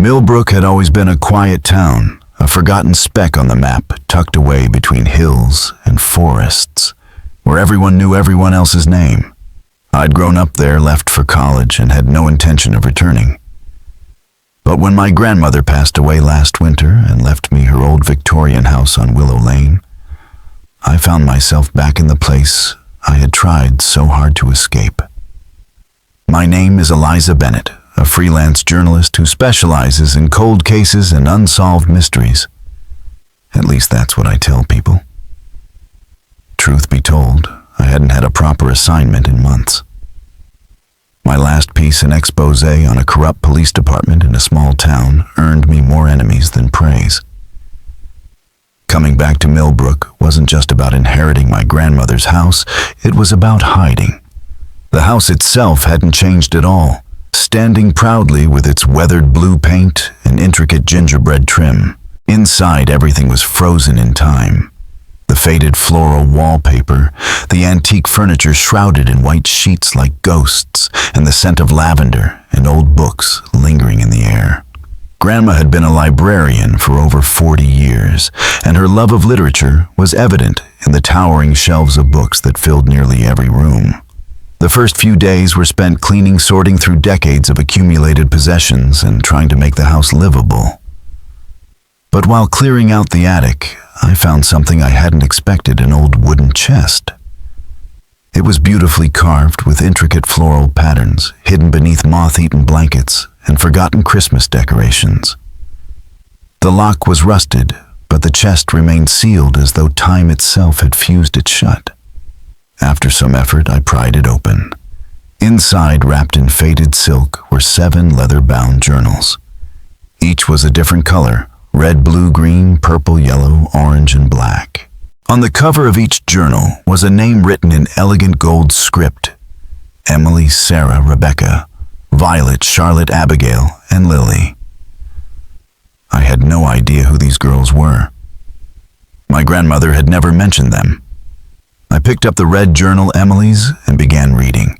Millbrook had always been a quiet town, a forgotten speck on the map tucked away between hills and forests, where everyone knew everyone else's name. I'd grown up there, left for college, and had no intention of returning. But when my grandmother passed away last winter and left me her old Victorian house on Willow Lane, I found myself back in the place I had tried so hard to escape. My name is Eliza Bennett, a freelance journalist who specializes in cold cases and unsolved mysteries. At least that's what I tell people. Truth be told, I hadn't had a proper assignment in months. My last piece, an expose on a corrupt police department in a small town, earned me more enemies than praise. Coming back to Millbrook wasn't just about inheriting my grandmother's house, it was about hiding. The house itself hadn't changed at all, standing proudly with its weathered blue paint and intricate gingerbread trim. Inside, everything was frozen in time. The faded floral wallpaper, the antique furniture shrouded in white sheets like ghosts, and the scent of lavender and old books lingering in the air. Grandma had been a librarian for over 40 years, and her love of literature was evident in the towering shelves of books that filled nearly every room. The first few days were spent cleaning, sorting through decades of accumulated possessions and trying to make the house livable. But while clearing out the attic, I found something I hadn't expected, an old wooden chest. It was beautifully carved with intricate floral patterns, hidden beneath moth-eaten blankets and forgotten Christmas decorations. The lock was rusted, but the chest remained sealed as though time itself had fused it shut. After some effort, I pried it open. Inside, wrapped in faded silk, were 7 leather-bound journals. Each was a different color: red, blue, green, purple, yellow, orange, and black. On the cover of each journal was a name written in elegant gold script: Emily, Sarah, Rebecca, Violet, Charlotte, Abigail, and Lily. I had no idea who these girls were. My grandmother had never mentioned them. I picked up the red journal, Emily's, and began reading.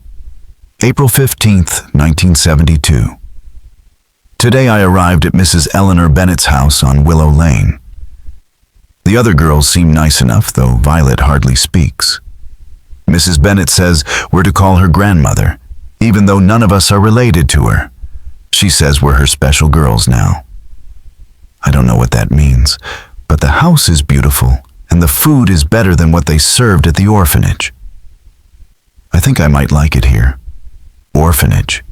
April 15th, 1972. Today I arrived at Mrs. Eleanor Bennett's house on Willow Lane. The other girls seem nice enough, though Violet hardly speaks. Mrs. Bennett says we're to call her grandmother, even though none of us are related to her. She says we're her special girls now. I don't know what that means, but the house is beautiful, and the food is better than what they served at the orphanage. I think I might like it here. Orphanage.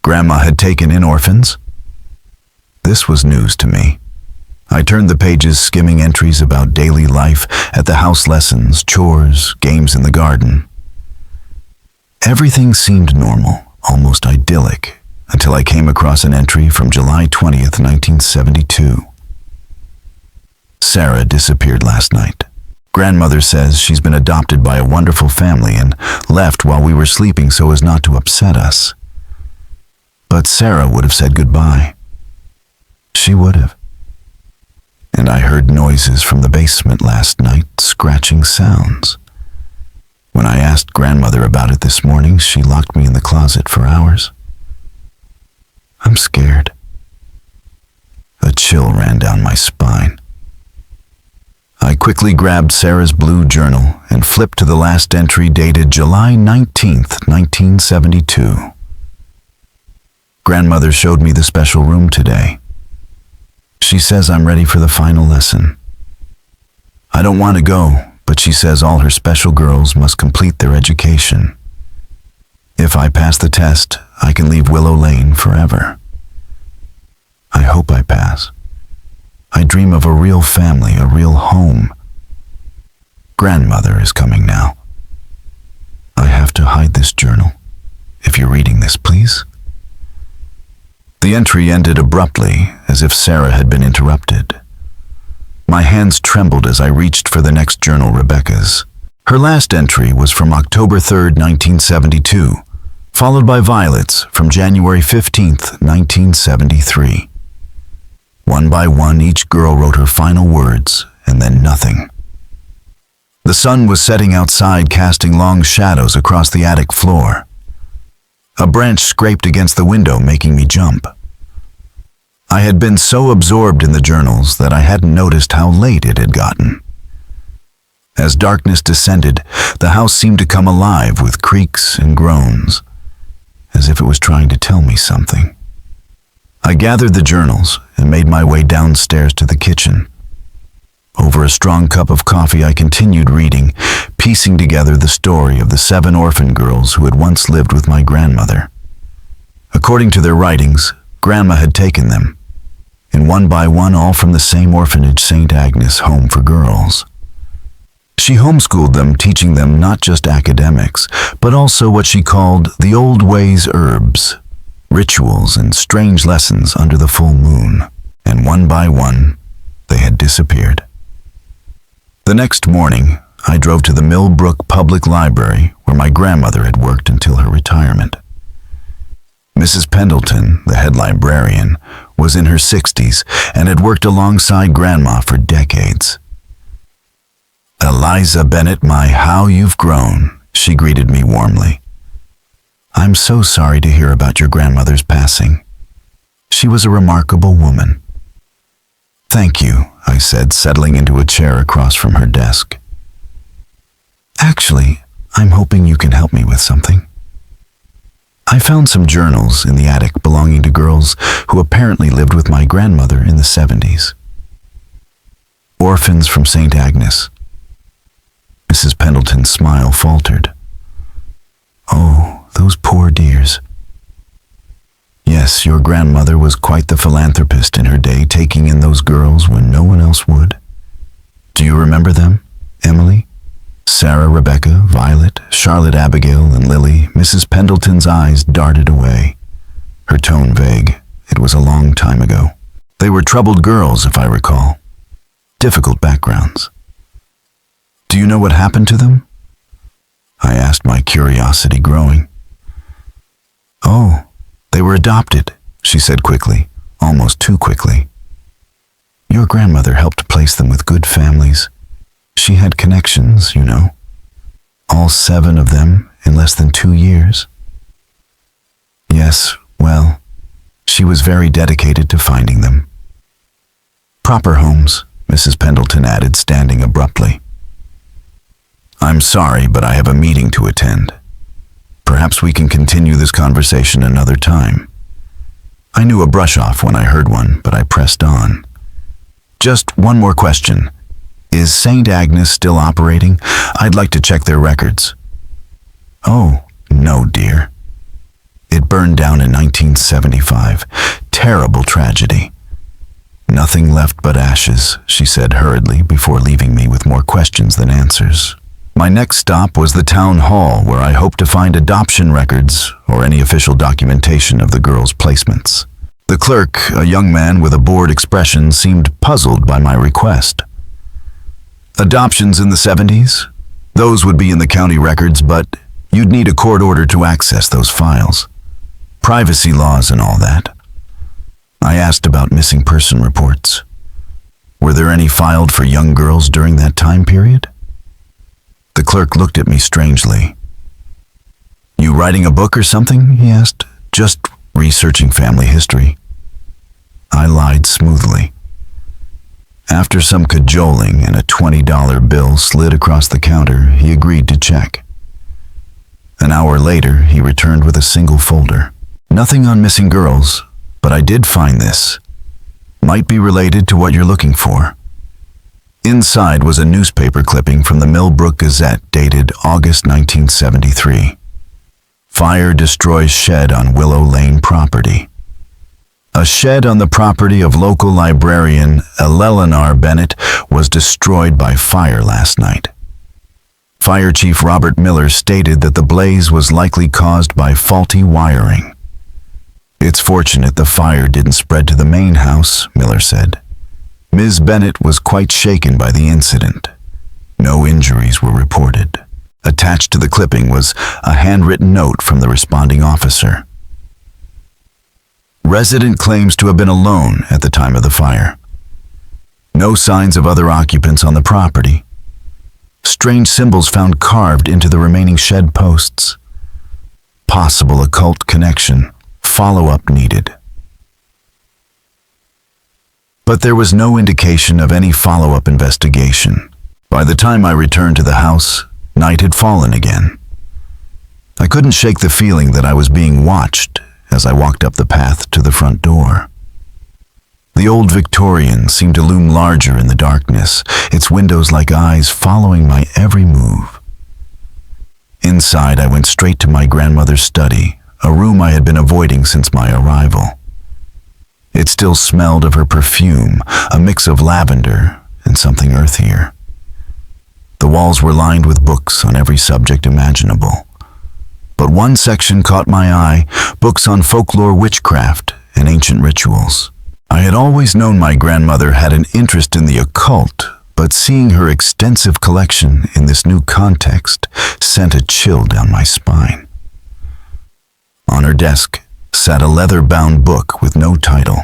Grandma had taken in orphans. This was news to me. I turned the pages, skimming entries about daily life at the house, lessons, chores, games in the garden. Everything seemed normal, almost idyllic, until I came across an entry from July 20th, 1972. Sarah disappeared last night. Grandmother says she's been adopted by a wonderful family and left while we were sleeping so as not to upset us. But Sarah would have said goodbye. She would have. And I heard noises from the basement last night, scratching sounds. When I asked grandmother about it this morning, she locked me in the closet for hours. I'm scared. A chill ran down my spine. I quickly grabbed Sarah's blue journal and flipped to the last entry dated July 19th, 1972. Grandmother showed me the special room today. She says I'm ready for the final lesson. I don't want to go, but she says all her special girls must complete their education. If I pass the test, I can leave Willow Lane forever. I hope I pass. I dream of a real family, a real home. Grandmother is coming now. I have to hide this journal. If you're reading this, please. The entry ended abruptly, as if Sarah had been interrupted. My hands trembled as I reached for the next journal, Rebecca's. Her last entry was from October 3rd, 1972, followed by Violet's from January 15th, 1973. One by one, each girl wrote her final words, and then nothing. The sun was setting outside, casting long shadows across the attic floor. A branch scraped against the window, making me jump. I had been so absorbed in the journals that I hadn't noticed how late it had gotten. As darkness descended, the house seemed to come alive with creaks and groans, as if it was trying to tell me something. I gathered the journals and made my way downstairs to the kitchen. Over a strong cup of coffee, I continued reading, piecing together the story of the 7 orphan girls who had once lived with my grandmother. According to their writings, Grandma had taken them, and one by one all from the same orphanage, St. Agnes Home for Girls. She homeschooled them, teaching them not just academics, but also what she called the old ways herbs, rituals and strange lessons under the full moon, and one by one, they had disappeared. The next morning, I drove to the Millbrook Public Library where my grandmother had worked until her retirement. Mrs. Pendleton, the head librarian, was in her 60s and had worked alongside Grandma for decades. "Eliza Bennett, how you've grown," she greeted me warmly. "I'm so sorry to hear about your grandmother's passing. She was a remarkable woman." "Thank you," I said, settling into a chair across from her desk. "Actually, I'm hoping you can help me with something. I found some journals in the attic belonging to girls who apparently lived with my grandmother in the 70s. Orphans from St. Agnes." Mrs. Pendleton's smile faltered. "Oh, those poor dears." "Yes, your grandmother was quite the philanthropist in her day, taking in those girls when no one else would. Do you remember them, Emily? Sarah, Rebecca, Violet, Charlotte, Abigail, and Lily?" Mrs. Pendleton's eyes darted away, her tone vague. It was a long time ago. "They were troubled girls, if I recall. Difficult backgrounds. Do you know what happened to them?" I asked, my curiosity growing. "Oh, they were adopted," she said quickly, almost too quickly. "Your grandmother helped place them with good families. She had connections, you know. All 7 of them in less than 2 years." "Yes, well, she was very dedicated to finding them." "Proper homes," Mrs. Pendleton added, standing abruptly. "I'm sorry, but I have a meeting to attend. Perhaps we can continue this conversation another time." I knew a brush-off when I heard one, but I pressed on. "Just one more question. Is St. Agnes still operating? I'd like to check their records." "Oh, no, dear. It burned down in 1975. Terrible tragedy. Nothing left but ashes," she said hurriedly before leaving me with more questions than answers. My next stop was the town hall, where I hoped to find adoption records or any official documentation of the girls' placements. The clerk, a young man with a bored expression, seemed puzzled by my request. "Adoptions in the 70s? Those would be in the county records, but you'd need a court order to access those files. Privacy laws and all that." I asked about missing person reports. Were there any filed for young girls during that time period? The clerk looked at me strangely. "You writing a book or something?" he asked. "Just researching family history." I lied smoothly. After some cajoling and a $20 bill slid across the counter, he agreed to check. An hour later, he returned with a single folder. "Nothing on missing girls, but I did find this. Might be related to what you're looking for." Inside was a newspaper clipping from the Millbrook Gazette dated August 1973. "Fire destroys shed on Willow Lane property." A shed on the property of local librarian Eleanor Bennett was destroyed by fire last night. Fire Chief Robert Miller stated that the blaze was likely caused by faulty wiring. "It's fortunate the fire didn't spread to the main house," Miller said. Ms. Bennett was quite shaken by the incident. No injuries were reported. Attached to the clipping was a handwritten note from the responding officer. "Resident claims to have been alone at the time of the fire. No signs of other occupants on the property. Strange symbols found carved into the remaining shed posts. Possible occult connection. Follow-up needed." But there was no indication of any follow-up investigation. By the time I returned to the house, night had fallen again. I couldn't shake the feeling that I was being watched as I walked up the path to the front door. The old Victorian seemed to loom larger in the darkness, its windows like eyes following my every move. Inside, I went straight to my grandmother's study, a room I had been avoiding since my arrival. It still smelled of her perfume, a mix of lavender and something earthier. The walls were lined with books on every subject imaginable. But one section caught my eye, books on folklore, witchcraft, and ancient rituals. I had always known my grandmother had an interest in the occult, but seeing her extensive collection in this new context sent a chill down my spine. On her desk sat a leather-bound book with no title.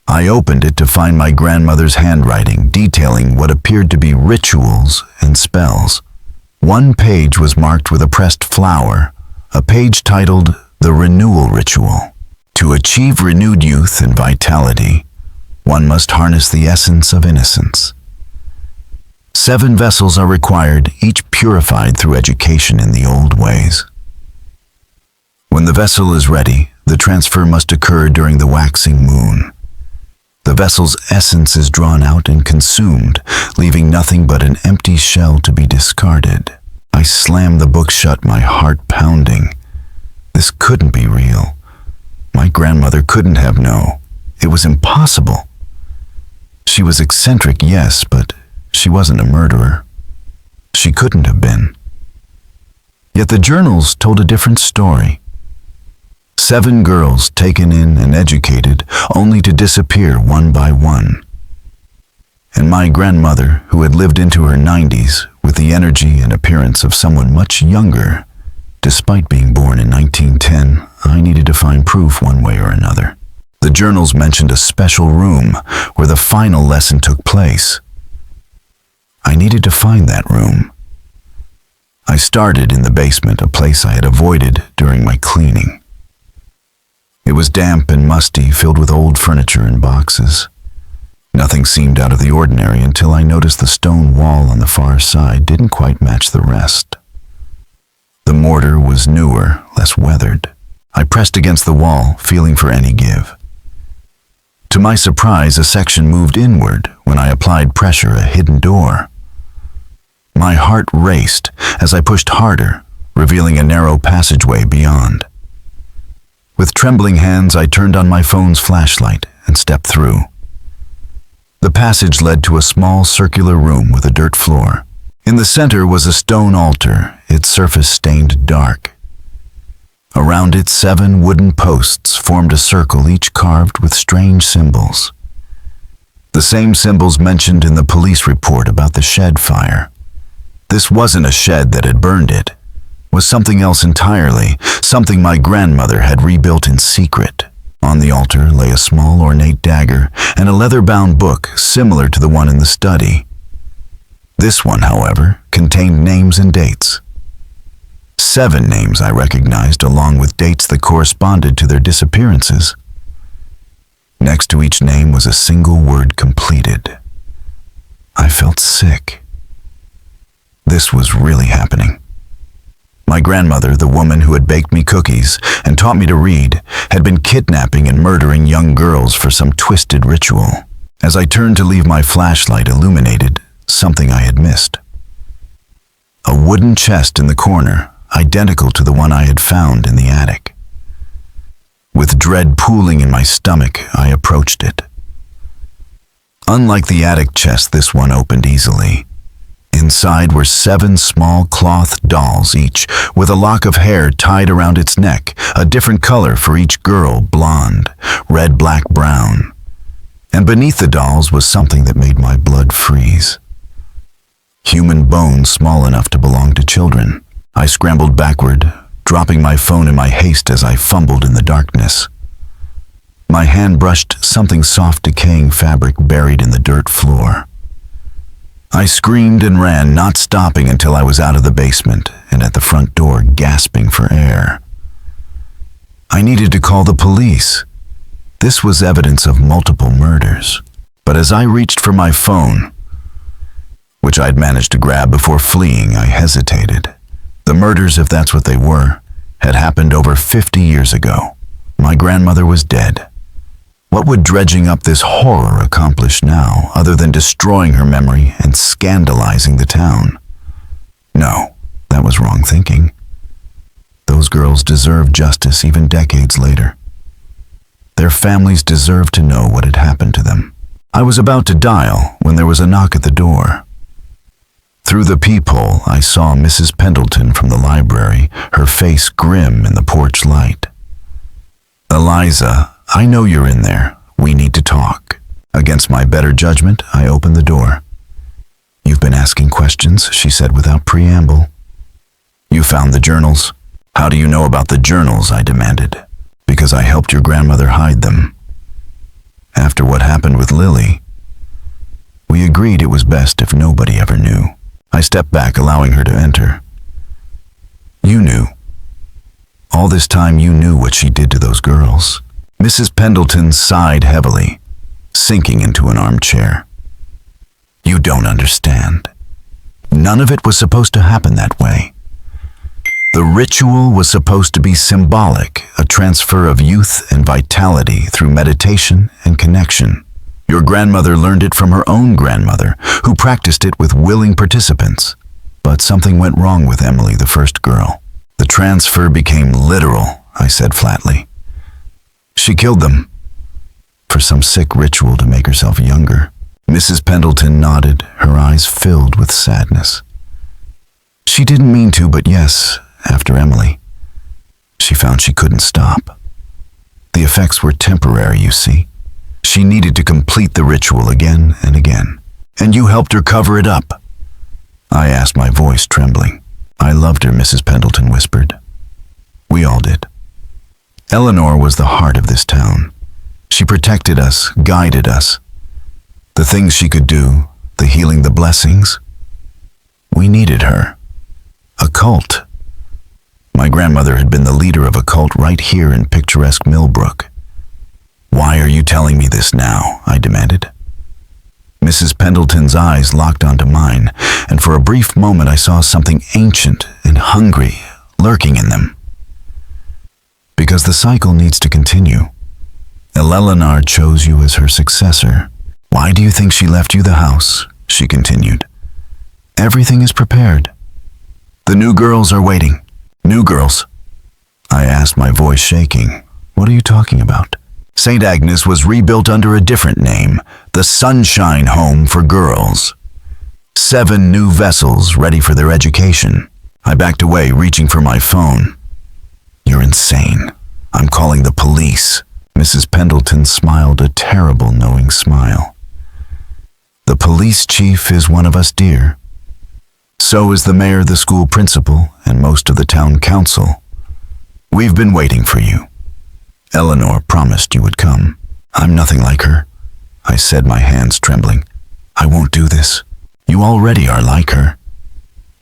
I opened it to find my grandmother's handwriting detailing what appeared to be rituals and spells. One page was marked with a pressed flower, a page titled The Renewal Ritual. To achieve renewed youth and vitality, one must harness the essence of innocence. 7 vessels are required, each purified through education in the old ways. When the vessel is ready, the transfer must occur during the waxing moon. The vessel's essence is drawn out and consumed, leaving nothing but an empty shell to be discarded. I slammed the book shut, my heart pounding. This couldn't be real. My grandmother couldn't have known. It was impossible. She was eccentric, yes, but she wasn't a murderer. She couldn't have been. Yet the journals told a different story. 7 girls taken in and educated, only to disappear one by one. And my grandmother, who had lived into her 90s, with the energy and appearance of someone much younger, despite being born in 1910, I needed to find proof one way or another. The journals mentioned a special room where the final lesson took place. I needed to find that room. I started in the basement, a place I had avoided during my cleaning. It was damp and musty, filled with old furniture and boxes. Nothing seemed out of the ordinary until I noticed the stone wall on the far side didn't quite match the rest. The mortar was newer, less weathered. I pressed against the wall, feeling for any give. To my surprise, a section moved inward when I applied pressure, a hidden door. My heart raced as I pushed harder, revealing a narrow passageway beyond. With trembling hands, I turned on my phone's flashlight and stepped through. The passage led to a small circular room with a dirt floor. In the center was a stone altar, its surface stained dark. Around it, 7 wooden posts formed a circle, each carved with strange symbols. The same symbols mentioned in the police report about the shed fire. This wasn't a shed that had burned, it was something else entirely, something my grandmother had rebuilt in secret. On the altar lay a small ornate dagger and a leather-bound book similar to the one in the study. This one, however, contained names and dates. 7 names I recognized, along with dates that corresponded to their disappearances. Next to each name was a single word completed. I felt sick. This was really happening. My grandmother, the woman who had baked me cookies and taught me to read, had been kidnapping and murdering young girls for some twisted ritual. As I turned to leave, my flashlight illuminated something I had missed. A wooden chest in the corner, identical to the one I had found in the attic. With dread pooling in my stomach, I approached it. Unlike the attic chest, this one opened easily. Inside were 7 small cloth dolls, each with a lock of hair tied around its neck, a different color for each girl, blonde, red, black, brown. And beneath the dolls was something that made my blood freeze. Human bones small enough to belong to children. I scrambled backward, dropping my phone in my haste as I fumbled in the darkness. My hand brushed something soft, decaying fabric buried in the dirt floor. I screamed and ran, not stopping until I was out of the basement and at the front door, gasping for air. I needed to call the police. This was evidence of multiple murders. But as I reached for my phone, which I'd managed to grab before fleeing, I hesitated. The murders, if that's what they were, had happened over 50 years ago. My grandmother was dead. What would dredging up this horror accomplish now, other than destroying her memory and scandalizing the town? No, that was wrong thinking. Those girls deserved justice even decades later. Their families deserved to know what had happened to them. I was about to dial when there was a knock at the door. Through the peephole, I saw Mrs. Pendleton from the library, her face grim in the porch light. "Eliza, I know you're in there. We need to talk." Against my better judgment, I opened the door. "You've been asking questions," she said without preamble. "You found the journals?" "How do you know about the journals?" I demanded. "Because I helped your grandmother hide them. After what happened with Lily, we agreed it was best if nobody ever knew." I stepped back, allowing her to enter. "You knew. All this time you knew what she did to those girls." Mrs. Pendleton sighed heavily, sinking into an armchair. "You don't understand. None of it was supposed to happen that way. The ritual was supposed to be symbolic, a transfer of youth and vitality through meditation and connection. Your grandmother learned it from her own grandmother, who practiced it with willing participants. But something went wrong with Emily, the first girl. The transfer became literal," I said flatly. "She killed them for some sick ritual to make herself younger." Mrs. Pendleton nodded, her eyes filled with sadness. "She didn't mean to, but yes, after Emily, she found she couldn't stop. The effects were temporary, you see. She needed to complete the ritual again and again. And you helped her cover it up?" I asked, my voice trembling. "I loved her," Mrs. Pendleton whispered. "We all did. Eleanor was the heart of this town. She protected us, guided us. The things she could do, the healing, the blessings. We needed her. A cult. My grandmother had been the leader of a cult right here in picturesque Millbrook. "Why are you telling me this now?" I demanded. Mrs. Pendleton's eyes locked onto mine, and for a brief moment I saw something ancient and hungry lurking in them. "Because the cycle needs to continue. Eleanor chose you as her successor. Why do you think she left you the house?" she continued. "Everything is prepared. The new girls are waiting." "New girls?" I asked, my voice shaking. "What are you talking about?" "St. Agnes was rebuilt under a different name, the Sunshine Home for Girls. 7 new vessels ready for their education." I backed away, reaching for my phone. "You're insane. I'm calling the police." Mrs. Pendleton smiled a terrible, knowing smile. "The police chief is one of us, dear. So is the mayor, the school principal, and most of the town council. We've been waiting for you. Eleanor promised you would come." "I'm nothing like her," I said, my hands trembling. "I won't do this. You already are like her."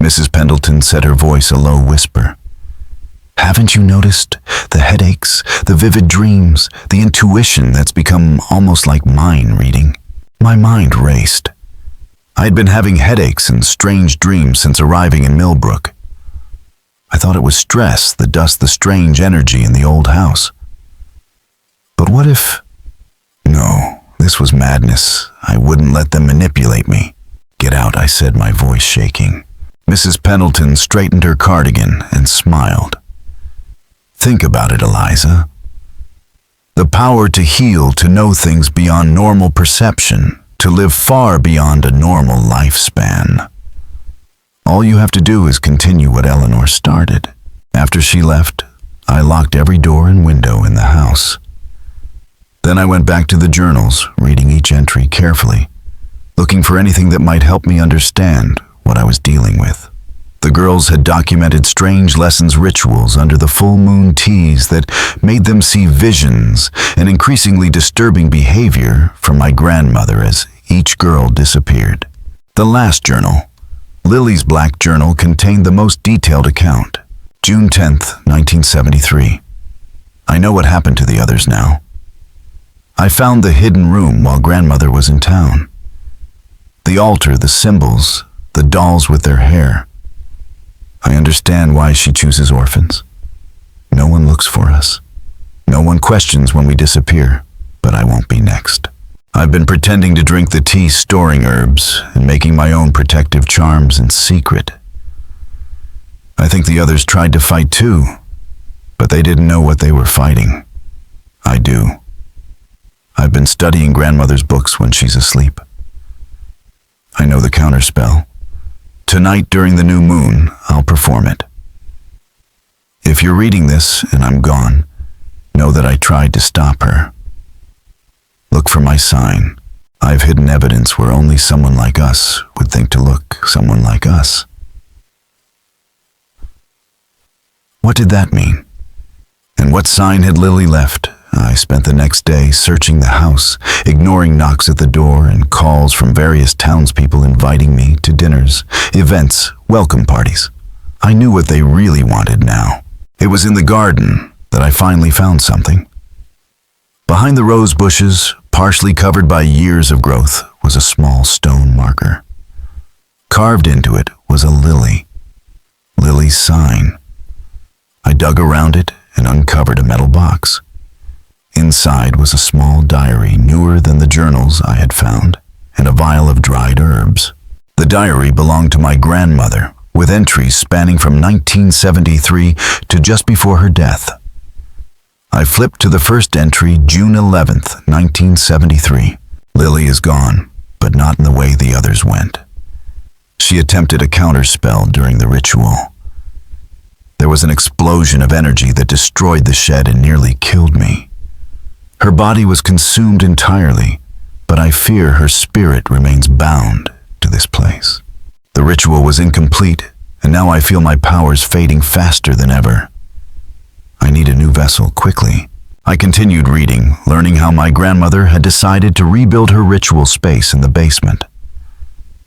Mrs. Pendleton said, her voice a low whisper. "Haven't you noticed the headaches, the vivid dreams, the intuition that's become almost like mind reading?" My mind raced. I'd been having headaches and strange dreams since arriving in Millbrook. I thought it was stress, the dust, the strange energy in the old house. But what if... No, this was madness. I wouldn't let them manipulate me. "Get out," I said, my voice shaking. Mrs. Pendleton straightened her cardigan and smiled. "Think about it, Eliza. The power to heal, to know things beyond normal perception, to live far beyond a normal lifespan. All you have to do is continue what Eleanor started." After she left, I locked every door and window in the house. Then I went back to the journals, reading each entry carefully, looking for anything that might help me understand what I was dealing with. The girls had documented strange lessons, rituals under the full moon teas that made them see visions and increasingly disturbing behavior from my grandmother as each girl disappeared. The last journal, Lily's black journal, contained the most detailed account. June 10th, 1973. I know what happened to the others now. I found the hidden room while grandmother was in town. The altar, the symbols, the dolls with their hair. I understand why she chooses orphans. No one looks for us. No one questions when we disappear, but I won't be next. I've been pretending to drink the tea, storing herbs, and making my own protective charms in secret. I think the others tried to fight too, but they didn't know what they were fighting. I do. I've been studying grandmother's books when she's asleep. I know the counterspell. Tonight during the new moon, I'll perform it. If you're reading this and I'm gone, know that I tried to stop her. Look for my sign. I've hidden evidence where only someone like us would think to look someone like us. What did that mean? And what sign had Lily left? I spent the next day searching the house, ignoring knocks at the door and calls from various townspeople inviting me to dinners, events, welcome parties. I knew what they really wanted now. It was in the garden that I finally found something. Behind the rose bushes, partially covered by years of growth, was a small stone marker. Carved into it was a lily. Lily's sign. I dug around it and uncovered a metal box. Inside was a small diary newer than the journals I had found, and a vial of dried herbs. The diary belonged to my grandmother, with entries spanning from 1973 to just before her death. I flipped to the first entry, June 11th, 1973. Lily is gone, but not in the way the others went. She attempted a counterspell during the ritual. There was an explosion of energy that destroyed the shed and nearly killed me. Her body was consumed entirely, but I fear her spirit remains bound to this place. The ritual was incomplete, and now I feel my powers fading faster than ever. I need a new vessel quickly. I continued reading, learning how my grandmother had decided to rebuild her ritual space in the basement.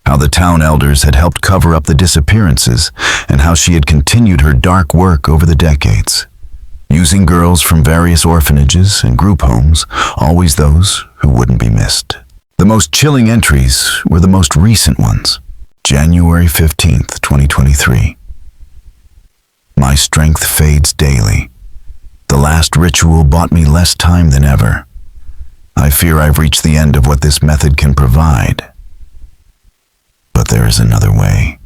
How the town elders had helped cover up the disappearances, and how she had continued her dark work over the decades. Using girls from various orphanages and group homes, always those who wouldn't be missed. The most chilling entries were the most recent ones. January 15th, 2023. My strength fades daily. The last ritual bought me less time than ever. I fear I've reached the end of what this method can provide. But there is another way.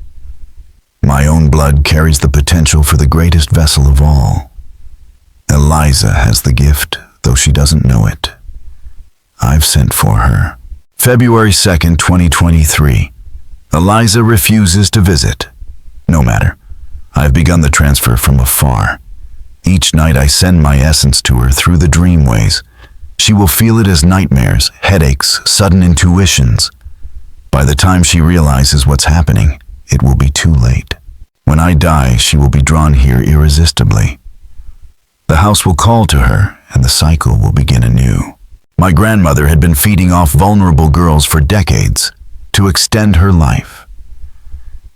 My own blood carries the potential for the greatest vessel of all. Eliza has the gift, though she doesn't know it. I've sent for her. February 2nd, 2023. Eliza refuses to visit. No matter. I've begun the transfer from afar. Each night I send my essence to her through the dreamways. She will feel it as nightmares, headaches, sudden intuitions. By the time she realizes what's happening, it will be too late. When I die, she will be drawn here irresistibly. The house will call to her, and the cycle will begin anew. My grandmother had been feeding off vulnerable girls for decades to extend her life.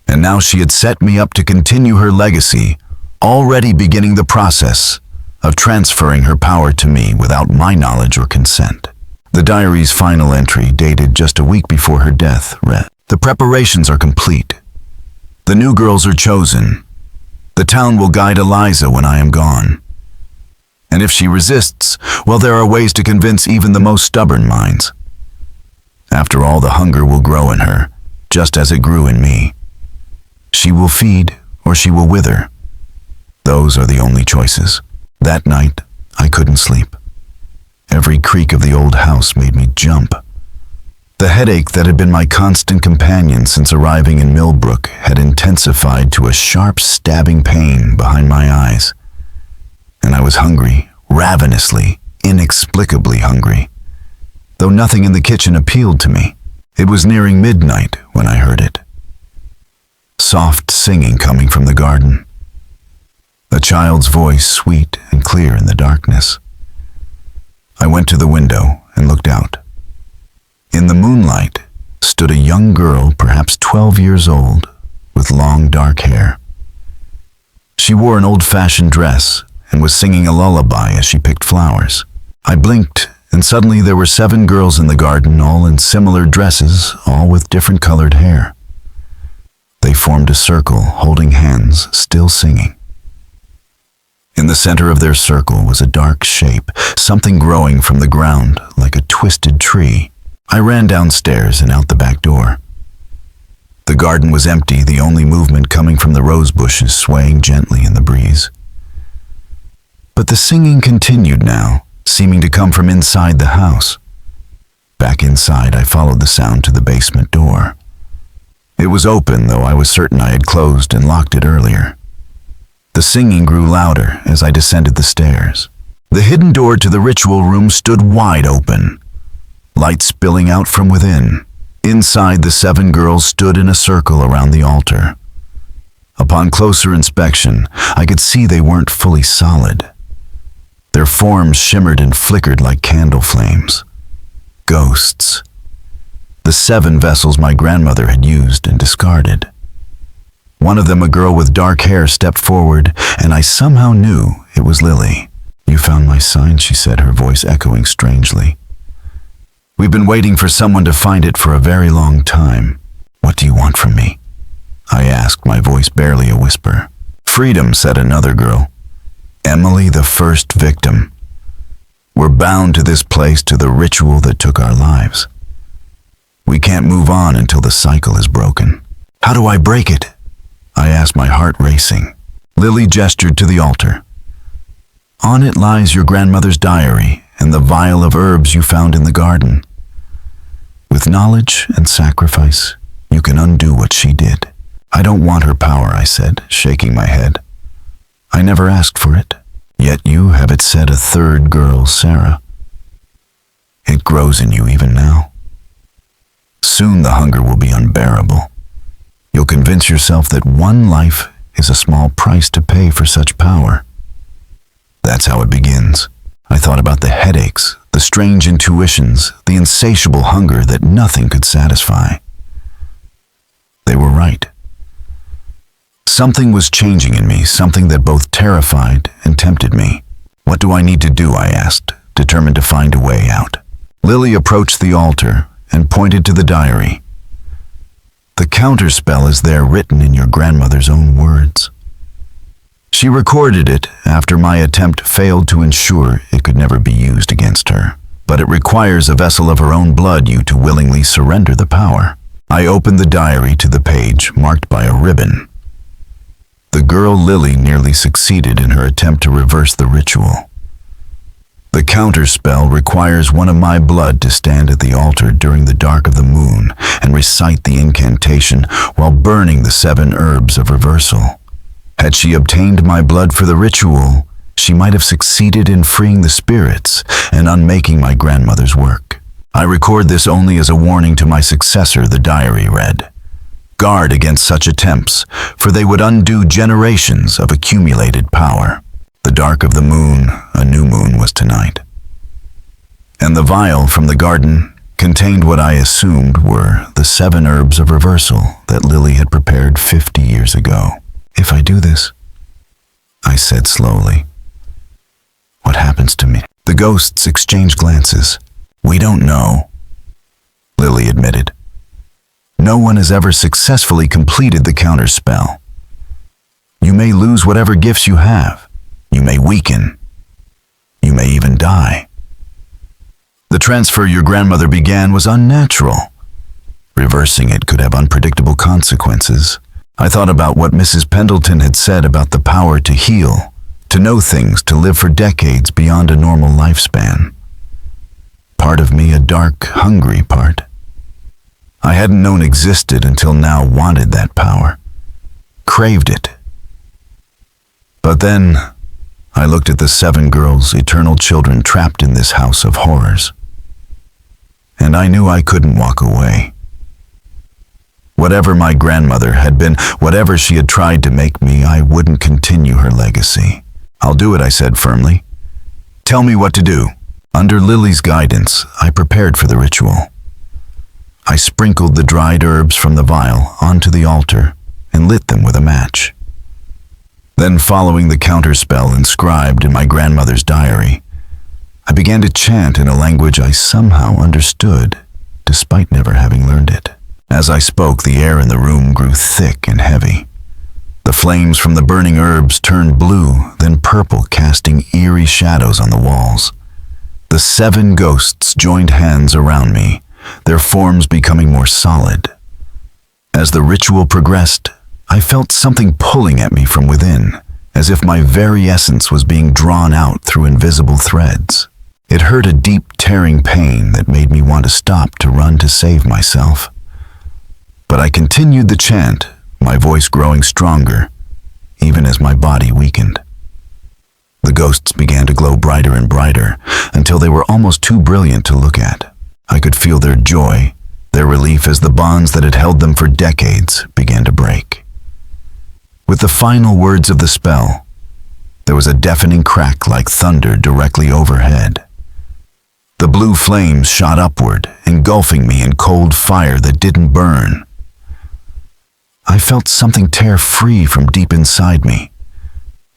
And now she had set me up to continue her legacy, already beginning the process of transferring her power to me without my knowledge or consent. The diary's final entry, dated just a week before her death, read, "The preparations are complete. The new girls are chosen. The town will guide Eliza when I am gone. And if she resists, well, there are ways to convince even the most stubborn minds. After all, the hunger will grow in her, just as it grew in me. She will feed or she will wither. Those are the only choices." That night, I couldn't sleep. Every creak of the old house made me jump. The headache that had been my constant companion since arriving in Millbrook had intensified to a sharp, stabbing pain behind my eyes. And I was hungry, ravenously, inexplicably hungry. Though nothing in the kitchen appealed to me, it was nearing midnight when I heard it. Soft singing coming from the garden. A child's voice, sweet and clear in the darkness. I went to the window and looked out. In the moonlight stood a young girl, perhaps 12 years old, with long dark hair. She wore an old-fashioned dress and was singing a lullaby as she picked flowers. I blinked and suddenly there were 7 girls in the garden, all in similar dresses, all with different colored hair. They formed a circle, holding hands, still singing. In the center of their circle was a dark shape, something growing from the ground like a twisted tree. I ran downstairs and out the back door. The garden was empty, the only movement coming from the rose bushes swaying gently in the breeze. But the singing continued now, seeming to come from inside the house. Back inside, I followed the sound to the basement door. It was open, though I was certain I had closed and locked it earlier. The singing grew louder as I descended the stairs. The hidden door to the ritual room stood wide open, light spilling out from within. Inside, the 7 girls stood in a circle around the altar. Upon closer inspection, I could see they weren't fully solid. Their forms shimmered and flickered like candle flames. Ghosts. The 7 vessels my grandmother had used and discarded. One of them, a girl with dark hair, stepped forward, and I somehow knew it was Lily. "You found my sign," she said, her voice echoing strangely. "We've been waiting for someone to find it for a very long time. What do you want from me?" I asked, my voice barely a whisper. "Freedom," said another girl. "Emily, the first victim. We're bound to this place, to the ritual that took our lives. We can't move on until the cycle is broken." "How do I break it?" I asked, my heart racing. Lily gestured to the altar. "On it lies your grandmother's diary and the vial of herbs you found in the garden. With knowledge and sacrifice, you can undo what she did." "I don't want her power," I said, shaking my head. "I never asked for it. Yet you have it said a 3rd girl, Sarah. It grows in you even now. Soon the hunger will be unbearable. You'll convince yourself that one life is a small price to pay for such power. That's how it begins." I thought about the headaches, the strange intuitions, the insatiable hunger that nothing could satisfy. They were right. Something was changing in me, something that both terrified and tempted me. "What do I need to do?" I asked, determined to find a way out. Lily approached the altar and pointed to the diary. "The counterspell is there, written in your grandmother's own words. She recorded it after my attempt failed to ensure it could never be used against her. But it requires a vessel of her own blood, you to willingly surrender the power." I opened the diary to the page marked by a ribbon. The girl Lily nearly succeeded in her attempt to reverse the ritual. "The counterspell requires one of my blood to stand at the altar during the dark of the moon and recite the incantation while burning the 7 herbs of reversal. Had she obtained my blood for the ritual, she might have succeeded in freeing the spirits and unmaking my grandmother's work. I record this only as a warning to my successor," the diary read. "Guard against such attempts, for they would undo generations of accumulated power." The dark of the moon, a new moon, was tonight. And the vial from the garden contained what I assumed were the 7 herbs of reversal that Lily had prepared 50 years ago. "If I do this," I said slowly, "what happens to me?" The ghosts exchanged glances. "We don't know," Lily admitted. "No one has ever successfully completed the counterspell. You may lose whatever gifts you have. You may weaken. You may even die. The transfer your grandmother began was unnatural. Reversing it could have unpredictable consequences." I thought about what Mrs. Pendleton had said about the power to heal, to know things, to live for decades beyond a normal lifespan. Part of me, a dark, hungry part, I hadn't known existed until now, wanted that power, craved it. But then I looked at the 7 girls, eternal children trapped in this house of horrors, and I knew I couldn't walk away. Whatever my grandmother had been, whatever she had tried to make me, I wouldn't continue her legacy. "I'll do it," I said firmly. "Tell me what to do." Under Lily's guidance, I prepared for the ritual. I sprinkled the dried herbs from the vial onto the altar and lit them with a match. Then, following the counterspell inscribed in my grandmother's diary, I began to chant in a language I somehow understood, despite never having learned it. As I spoke, the air in the room grew thick and heavy. The flames from the burning herbs turned blue, then purple, casting eerie shadows on the walls. The 7 ghosts joined hands around me, their forms becoming more solid. As the ritual progressed, I felt something pulling at me from within, as if my very essence was being drawn out through invisible threads. It hurt a deep, tearing pain that made me want to stop to run to save myself. But I continued the chant, my voice growing stronger, even as my body weakened. The ghosts began to glow brighter and brighter, until they were almost too brilliant to look at. I could feel their joy, their relief as the bonds that had held them for decades began to break. With the final words of the spell, there was a deafening crack like thunder directly overhead. The blue flames shot upward, engulfing me in cold fire that didn't burn. I felt something tear free from deep inside me.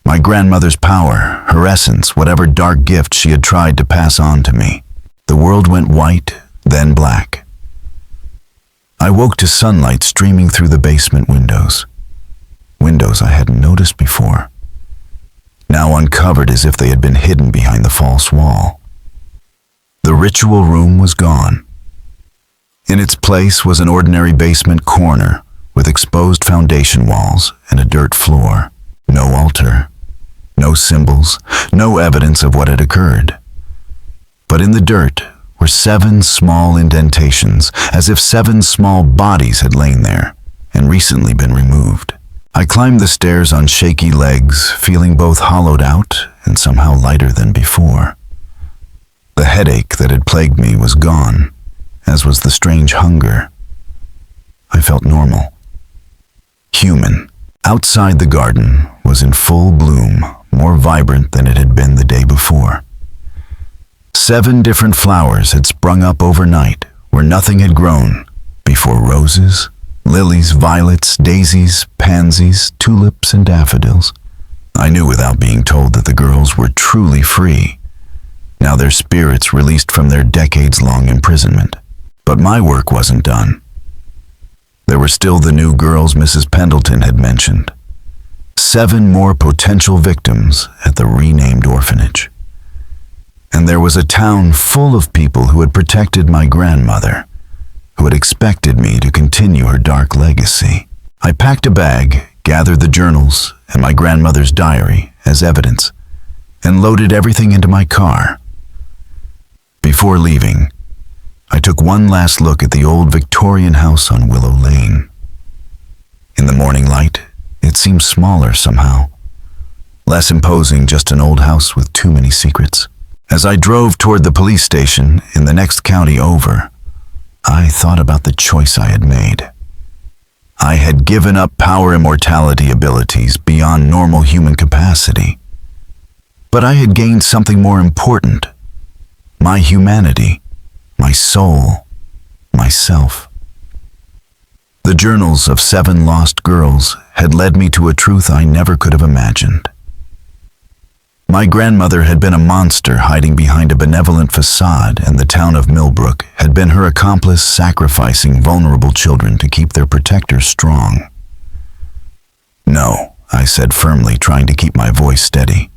My grandmother's power, her essence, whatever dark gift she had tried to pass on to me. The world went white, then black. I woke to sunlight streaming through the basement windows. Windows I hadn't noticed before, now uncovered as if they had been hidden behind the false wall. The ritual room was gone. In its place was an ordinary basement corner with exposed foundation walls and a dirt floor. No altar, no symbols, no evidence of what had occurred. But in the dirt were 7 small indentations, as if 7 small bodies had lain there and recently been removed. I climbed the stairs on shaky legs, feeling both hollowed out and somehow lighter than before. The headache that had plagued me was gone, as was the strange hunger. I felt normal. Human. Outside the garden was in full bloom, more vibrant than it had been the day before. 7 different flowers had sprung up overnight where nothing had grown before: roses, lilies, violets, daisies, pansies, tulips, and daffodils. I knew without being told that the girls were truly free, now their spirits released from their decades-long imprisonment. But my work wasn't done. There were still the new girls Mrs. Pendleton had mentioned. 7 more potential victims at the renamed orphanage. And there was a town full of people who had protected my grandmother, who had expected me to continue her dark legacy. I packed a bag, gathered the journals and my grandmother's diary as evidence, and loaded everything into my car. Before leaving, I took one last look at the old Victorian house on Willow Lane. In the morning light, it seemed smaller somehow, less imposing, just an old house with too many secrets. As I drove toward the police station in the next county over, I thought about the choice I had made. I had given up power immortality abilities beyond normal human capacity, but I had gained something more important: my humanity, my soul, myself. The journals of 7 lost girls had led me to a truth I never could have imagined. My grandmother had been a monster hiding behind a benevolent facade, and the town of Millbrook had been her accomplice, sacrificing vulnerable children to keep their protectors strong. "No," I said firmly, trying to keep my voice steady.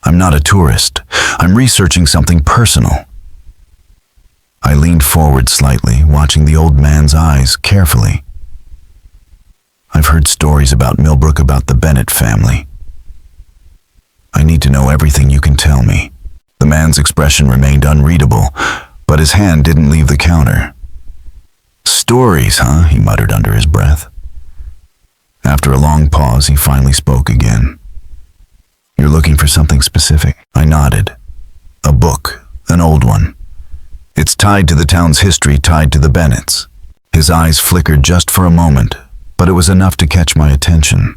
"I'm not a tourist. I'm researching something personal." I leaned forward slightly, watching the old man's eyes carefully. "I've heard stories about Millbrook, about the Bennett family. I need to know everything you can tell me." The man's expression remained unreadable, but his hand didn't leave the counter. "Stories, huh?" he muttered under his breath. After a long pause, he finally spoke again. "You're looking for something specific?" I nodded. "A book, an old one. It's tied to the town's history, tied to the Bennetts." His eyes flickered just for a moment, but it was enough to catch my attention.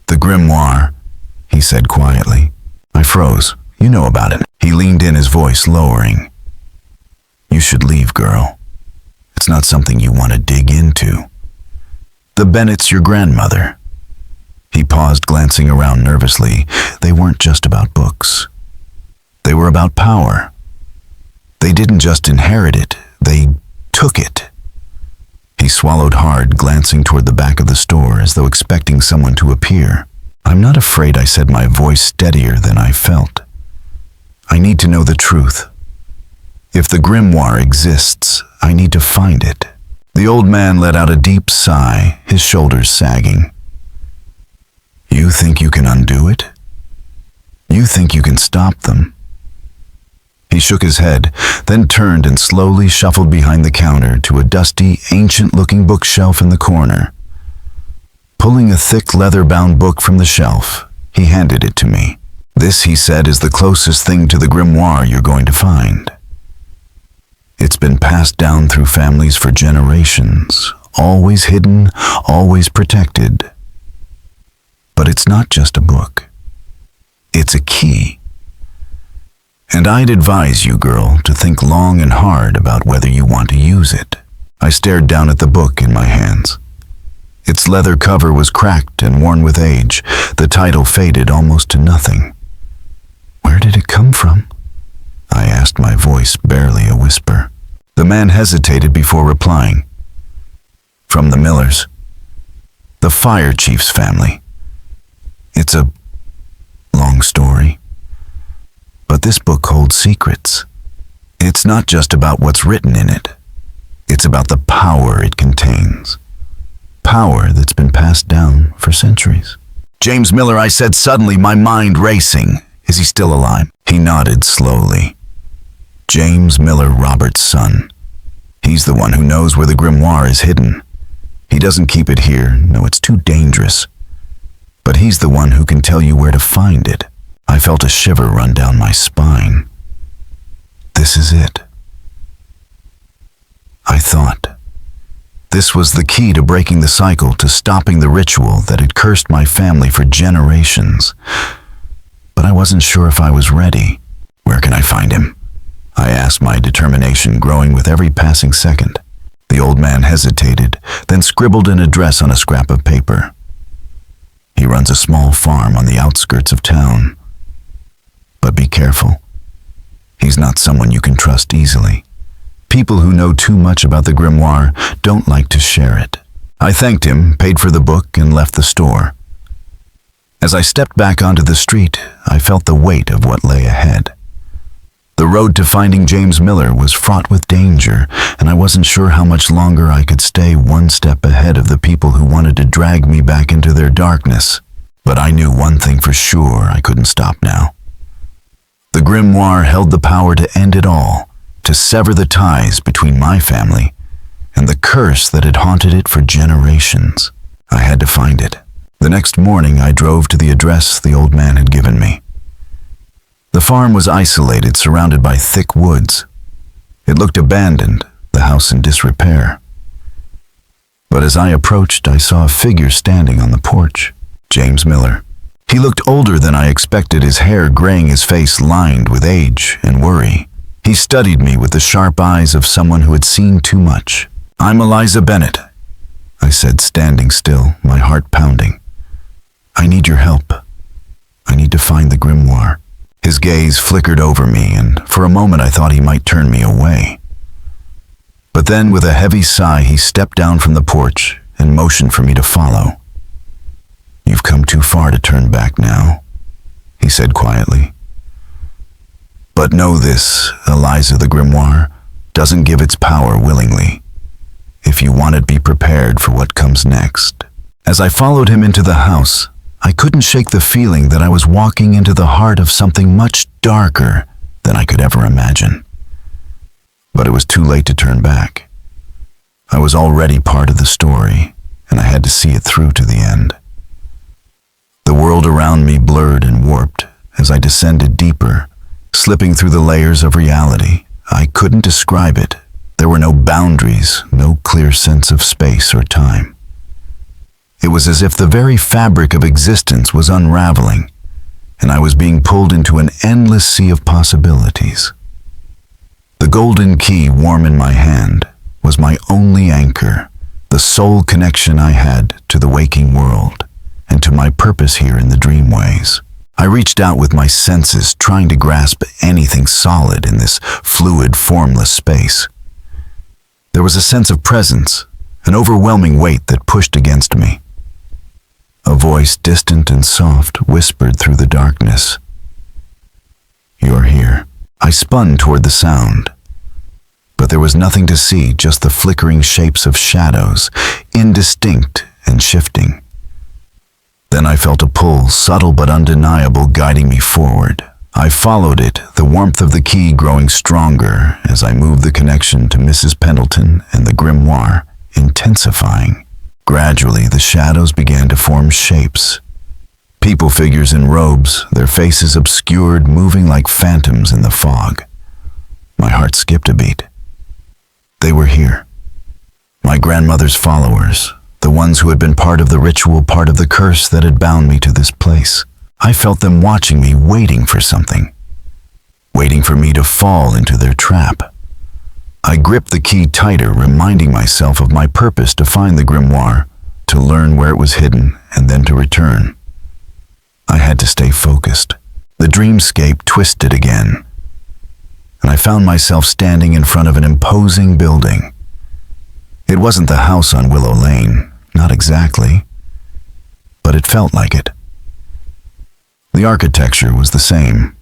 "The grimoire," he said quietly. I froze. "You know about it." He leaned in, his voice lowering. "You should leave, girl. It's not something you want to dig into. The Bennett's your grandmother." He paused, glancing around nervously. "They weren't just about books. They were about power. They didn't just inherit it, they took it. He swallowed hard, glancing toward the back of the store as though expecting someone to appear. "I'm not afraid," I said, my voice steadier than I felt. "I need to know the truth. If the grimoire exists, I need to find it." The old man let out a deep sigh, his shoulders sagging. "You think you can undo it? You think you can stop them?" He shook his head, then turned and slowly shuffled behind the counter to a dusty, ancient-looking bookshelf in the corner. Pulling a thick leather-bound book from the shelf, he handed it to me. "This," he said, "is the closest thing to the grimoire you're going to find. It's been passed down through families for generations, always hidden, always protected. But it's not just a book. It's a key. And I'd advise you, girl, to think long and hard about whether you want to use it." I stared down at the book in my hands. Its leather cover was cracked and worn with age, the title faded almost to nothing. "Where did it come from?" I asked, my voice barely a whisper. The man hesitated before replying. "From the Millers. The fire chief's family. It's a long story. But this book holds secrets. It's not just about what's written in it. It's about the power it contains. Power that's been passed down for centuries." "James Miller," I said, suddenly, my mind racing. "Is he still alive?" He nodded slowly. "James Miller, Robert's son. He's the one who knows where the grimoire is hidden. He doesn't keep it here. No, it's too dangerous. But he's the one who can tell you where to find it." I felt a shiver run down my spine. This is it. I thought. This was the key to breaking the cycle, to stopping the ritual that had cursed my family for generations. But I wasn't sure if I was ready. "Where can I find him?" I asked, my determination growing with every passing second. The old man hesitated, then scribbled an address on a scrap of paper. "He runs a small farm on the outskirts of town. But be careful. He's not someone you can trust easily. People who know too much about the grimoire don't like to share it." I thanked him, paid for the book, and left the store. As I stepped back onto the street, I felt the weight of what lay ahead. The road to finding James Miller was fraught with danger, and I wasn't sure how much longer I could stay one step ahead of the people who wanted to drag me back into their darkness. But I knew one thing for sure: I couldn't stop now. The grimoire held the power to end it all, to sever the ties between my family and the curse that had haunted it for generations. I had to find it. The next morning, I drove to the address the old man had given me. The farm was isolated, surrounded by thick woods. It looked abandoned, the house in disrepair. But as I approached, I saw a figure standing on the porch. James Miller. He looked older than I expected, his hair graying, his face lined with age and worry. He studied me with the sharp eyes of someone who had seen too much. "I'm Eliza Bennett," I said, standing still, my heart pounding. "I need your help. I need to find the grimoire." His gaze flickered over me, and for a moment I thought he might turn me away. But then, with a heavy sigh, he stepped down from the porch and motioned for me to follow. "You've come too far to turn back now," he said quietly. "But know this, Eliza, the grimoire doesn't give its power willingly. If you want it, be prepared for what comes next." As I followed him into the house, I couldn't shake the feeling that I was walking into the heart of something much darker than I could ever imagine. But it was too late to turn back. I was already part of the story, and I had to see it through to the end. The world around me blurred and warped as I descended deeper, slipping through the layers of reality. I couldn't describe it. There were no boundaries, no clear sense of space or time. It was as if the very fabric of existence was unraveling, and I was being pulled into an endless sea of possibilities. The golden key, warm in my hand, was my only anchor, the sole connection I had to the waking world and to my purpose here in the dreamways. I reached out with my senses, trying to grasp anything solid in this fluid, formless space. There was a sense of presence, an overwhelming weight that pushed against me. A voice, distant and soft, whispered through the darkness. "You're here." I spun toward the sound. But there was nothing to see, just the flickering shapes of shadows, indistinct and shifting. Then I felt a pull, subtle but undeniable, guiding me forward. I followed it, the warmth of the key growing stronger as I moved the connection to Mrs. Pendleton and the grimoire, intensifying. Gradually, the shadows began to form shapes. People figures in robes, their faces obscured, moving like phantoms in the fog. My heart skipped a beat. They were here. My grandmother's followers, the ones who had been part of the ritual, part of the curse that had bound me to this place. I felt them watching me, waiting for something. Waiting for me to fall into their trap. I gripped the key tighter, reminding myself of my purpose to find the grimoire, to learn where it was hidden, and then to return. I had to stay focused. The dreamscape twisted again, and I found myself standing in front of an imposing building. It wasn't the house on Willow Lane, not exactly, but it felt like it. The architecture was the same.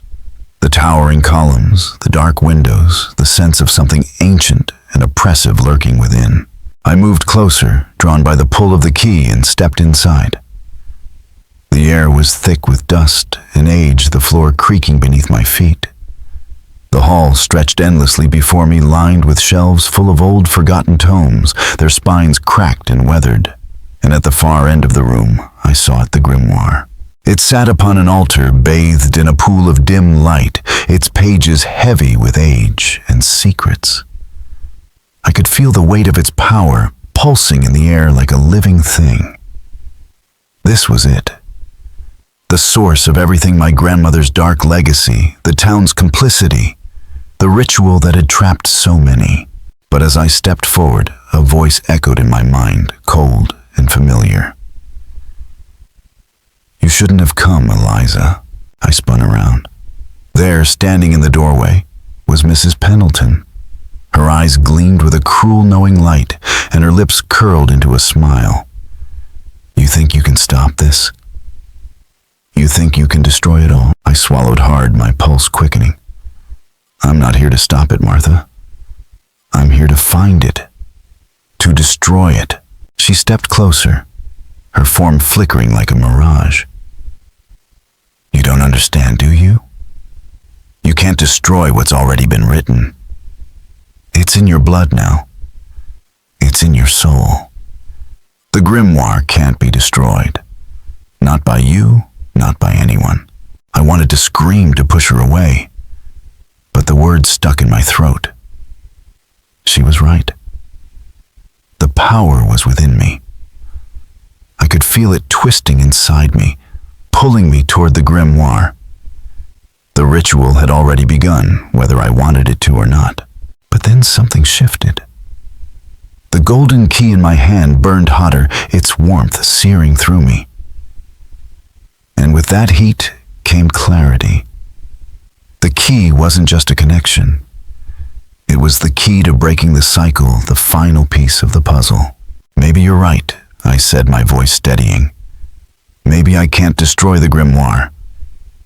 The towering columns, the dark windows, the sense of something ancient and oppressive lurking within. I moved closer, drawn by the pull of the key, and stepped inside. The air was thick with dust and age, the floor creaking beneath my feet. The hall stretched endlessly before me, lined with shelves full of old forgotten tomes, their spines cracked and weathered. And at the far end of the room, I saw the grimoire. It sat upon an altar, bathed in a pool of dim light, its pages heavy with age and secrets. I could feel the weight of its power pulsing in the air like a living thing. This was it. The source of everything, my grandmother's dark legacy, the town's complicity, the ritual that had trapped so many. But as I stepped forward, a voice echoed in my mind, cold and familiar. "You shouldn't have come, Eliza." I spun around. There, standing in the doorway, was Mrs. Pendleton. Her eyes gleamed with a cruel, knowing light, and her lips curled into a smile. "You think you can stop this? You think you can destroy it all?" I swallowed hard, my pulse quickening. "I'm not here to stop it, Martha. I'm here to find it. To destroy it." She stepped closer, her form flickering like a mirage. "You don't understand, do you? You can't destroy what's already been written. It's in your blood now. It's in your soul. The grimoire can't be destroyed. Not by you, not by anyone." I wanted to scream, to push her away, but the words stuck in my throat. She was right. The power was within me. I could feel it twisting inside me, pulling me toward the grimoire. The ritual had already begun, whether I wanted it to or not. But then something shifted. The golden key in my hand burned hotter, its warmth searing through me. And with that heat came clarity. The key wasn't just a connection. It was the key to breaking the cycle, the final piece of the puzzle. "Maybe you're right," I said, my voice steadying. "Maybe I can't destroy the grimoire,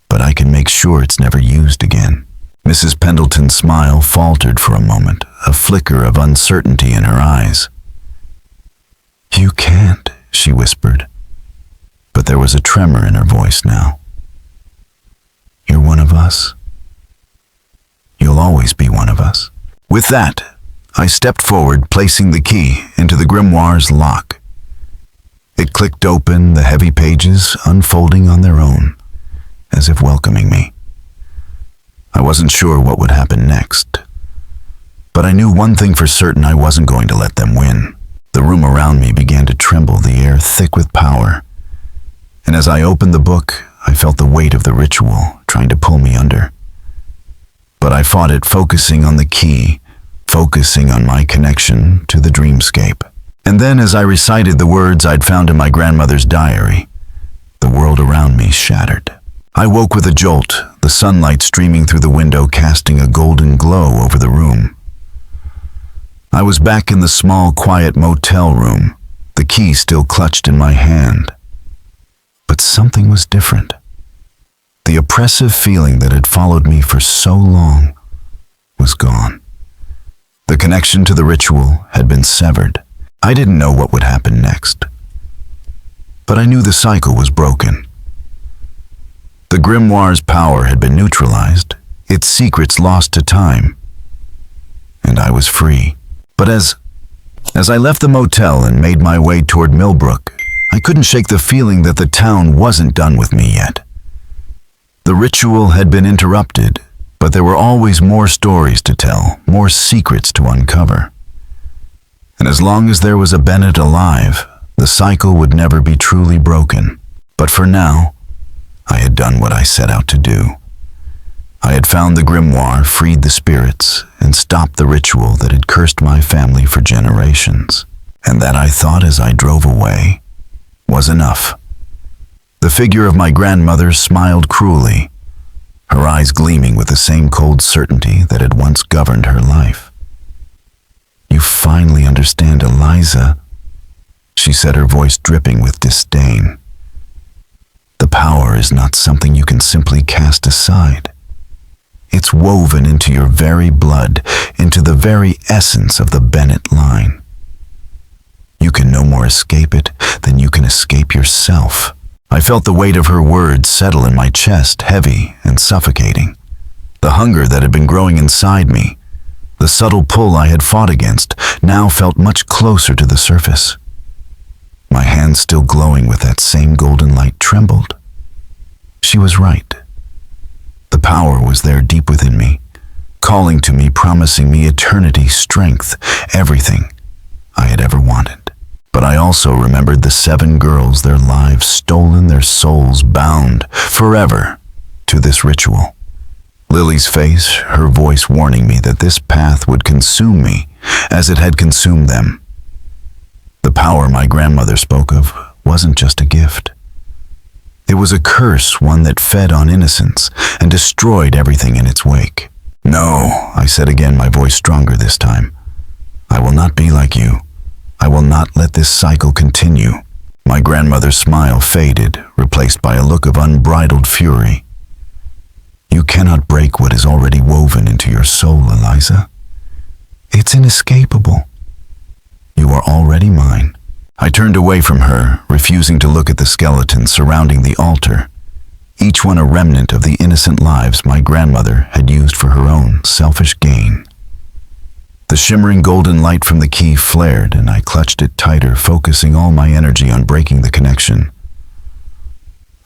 but I can make sure it's never used again." Mrs. Pendleton's smile faltered for a moment, a flicker of uncertainty in her eyes. "You can't," she whispered, but there was a tremor in her voice now. "You're one of us. You'll always be one of us." With that, I stepped forward, placing the key into the grimoire's lock. It clicked open, the heavy pages unfolding on their own, as if welcoming me. I wasn't sure what would happen next, but I knew one thing for certain: I wasn't going to let them win. The room around me began to tremble, the air thick with power, and as I opened the book, I felt the weight of the ritual trying to pull me under. But I fought it, focusing on the key, focusing on my connection to the dreamscape. And then, as I recited the words I'd found in my grandmother's diary, the world around me shattered. I woke with a jolt, the sunlight streaming through the window casting a golden glow over the room. I was back in the small, quiet motel room, the key still clutched in my hand. But something was different. The oppressive feeling that had followed me for so long was gone. The connection to the ritual had been severed. I didn't know what would happen next. But I knew the cycle was broken. The grimoire's power had been neutralized, its secrets lost to time, and I was free. But as I left the motel and made my way toward Millbrook, I couldn't shake the feeling that the town wasn't done with me yet. The ritual had been interrupted, but there were always more stories to tell, more secrets to uncover. And as long as there was a Bennett alive, the cycle would never be truly broken. But for now, I had done what I set out to do. I had found the grimoire, freed the spirits, and stopped the ritual that had cursed my family for generations. And that, I thought as I drove away, was enough. The figure of my grandmother smiled cruelly, her eyes gleaming with the same cold certainty that had once governed her life. "You finally understand, Eliza," she said, her voice dripping with disdain. "The power is not something you can simply cast aside. It's woven into your very blood, into the very essence of the Bennett line. You can no more escape it than you can escape yourself." I felt the weight of her words settle in my chest, heavy and suffocating. The hunger that had been growing inside me, the subtle pull I had fought against, now felt much closer to the surface. My hands, still glowing with that same golden light, trembled. She was right. The power was there deep within me, calling to me, promising me eternity, strength, everything I had ever wanted. But I also remembered the 7 girls, their lives stolen, their souls bound forever to this ritual. Lily's face, her voice warning me that this path would consume me as it had consumed them. The power my grandmother spoke of wasn't just a gift. It was a curse, one that fed on innocence and destroyed everything in its wake. "No," I said again, my voice stronger this time. "I will not be like you. I will not let this cycle continue." My grandmother's smile faded, replaced by a look of unbridled fury. "You cannot break what is already woven into your soul, Eliza. It's inescapable. You are already mine." I turned away from her, refusing to look at the skeletons surrounding the altar, each one a remnant of the innocent lives my grandmother had used for her own selfish gain. The shimmering golden light from the key flared, and I clutched it tighter, focusing all my energy on breaking the connection.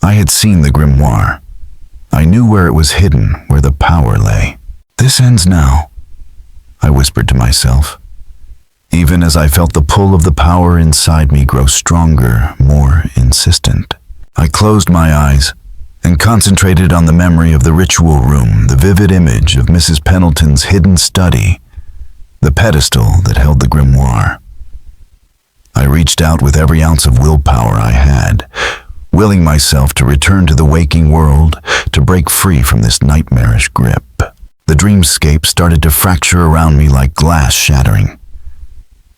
I had seen the grimoire. I knew where it was hidden, where the power lay. "This ends now," I whispered to myself, even as I felt the pull of the power inside me grow stronger, more insistent. I closed my eyes and concentrated on the memory of the ritual room, the vivid image of Mrs. Pendleton's hidden study, the pedestal that held the grimoire. I reached out with every ounce of willpower I had, willing myself to return to the waking world, to break free from this nightmarish grip. The dreamscape started to fracture around me like glass shattering.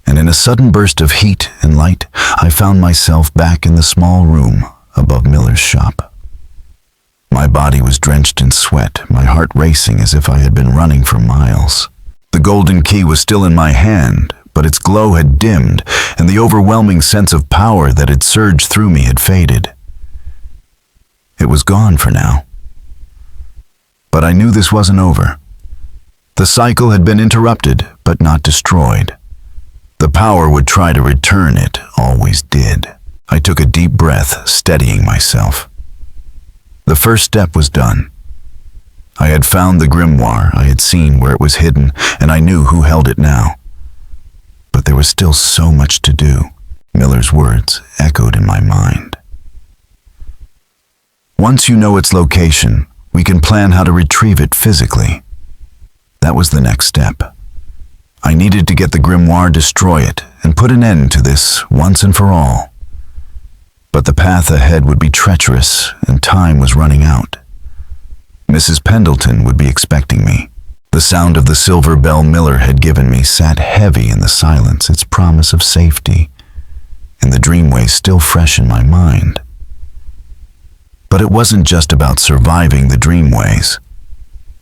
And in a sudden burst of heat and light, I found myself back in the small room above Miller's shop. My body was drenched in sweat, my heart racing as if I had been running for miles. The golden key was still in my hand, but its glow had dimmed, and the overwhelming sense of power that had surged through me had faded. It was gone for now. But I knew this wasn't over. The cycle had been interrupted, but not destroyed. The power would try to return, it always did. I took a deep breath, steadying myself. The first step was done. I had found the grimoire, I had seen where it was hidden, and I knew who held it now. But there was still so much to do. Miller's words echoed in my mind. "Once you know its location, we can plan how to retrieve it physically." That was the next step. I needed to get the grimoire, destroy it, and put an end to this once and for all. But the path ahead would be treacherous, and time was running out. Mrs. Pendleton would be expecting me. The sound of the silver bell Miller had given me sat heavy in the silence, its promise of safety, and the dreamways still fresh in my mind. But it wasn't just about surviving the dreamways.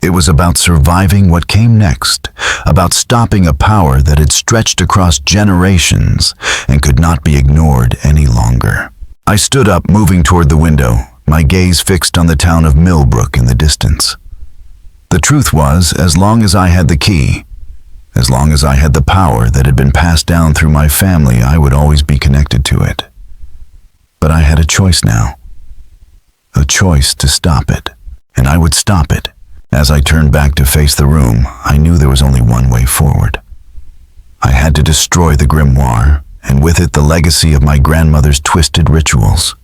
It was about surviving what came next, about stopping a power that had stretched across generations and could not be ignored any longer. I stood up, moving toward the window, my gaze fixed on the town of Millbrook in the distance. The truth was, as long as I had the key, as long as I had the power that had been passed down through my family, I would always be connected to it. But I had a choice now. A choice to stop it, and I would stop it. As I turned back to face the room, I knew there was only one way forward. I had to destroy the grimoire, and with it the legacy of my grandmother's twisted rituals.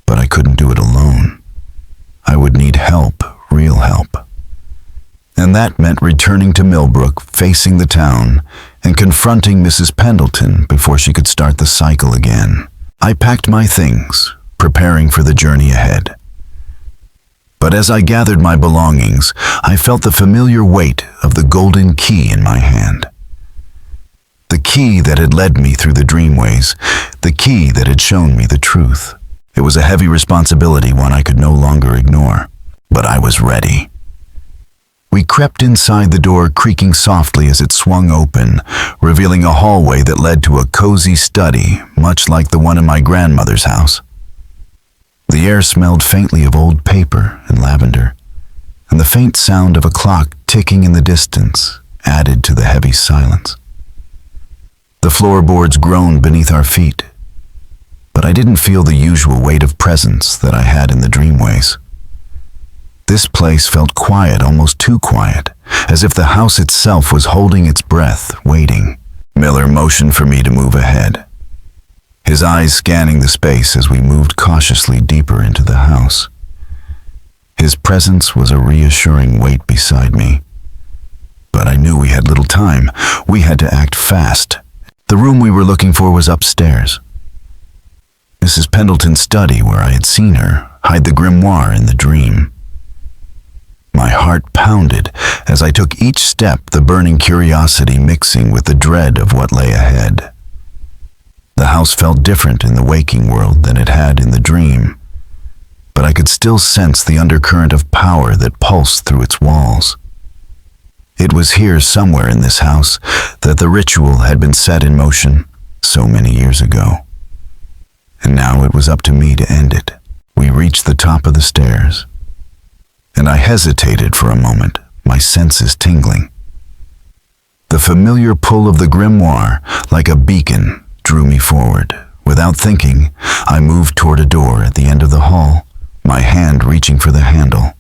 But I couldn't do it alone. I would need help, real help. And that meant returning to Millbrook, facing the town, and confronting Mrs. Pendleton before she could start the cycle again. I packed my things, preparing for the journey ahead. But as I gathered my belongings, I felt the familiar weight of the golden key in my hand. The key that had led me through the dreamways, the key that had shown me the truth. It was a heavy responsibility, one I could no longer ignore. But I was ready. We crept inside the door, creaking softly as it swung open, revealing a hallway that led to a cozy study, much like the one in my grandmother's house. The air smelled faintly of old paper and lavender, and the faint sound of a clock ticking in the distance added to the heavy silence. The floorboards groaned beneath our feet, but I didn't feel the usual weight of presence that I had in the dreamways. This place felt quiet, almost too quiet, as if the house itself was holding its breath, waiting. Miller motioned for me to move ahead, his eyes scanning the space as we moved cautiously deeper into the house. His presence was a reassuring weight beside me. But I knew we had little time. We had to act fast. The room we were looking for was upstairs. Mrs. Pendleton's study, where I had seen her hide the grimoire in the dream. My heart pounded as I took each step, the burning curiosity mixing with the dread of what lay ahead. The house felt different in the waking world than it had in the dream, but I could still sense the undercurrent of power that pulsed through its walls. It was here, somewhere in this house, that the ritual had been set in motion so many years ago. And now it was up to me to end it. We reached the top of the stairs, and I hesitated for a moment, my senses tingling. The familiar pull of the grimoire, like a beacon, drew me forward. Without thinking, I moved toward a door at the end of the hall, my hand reaching for the handle.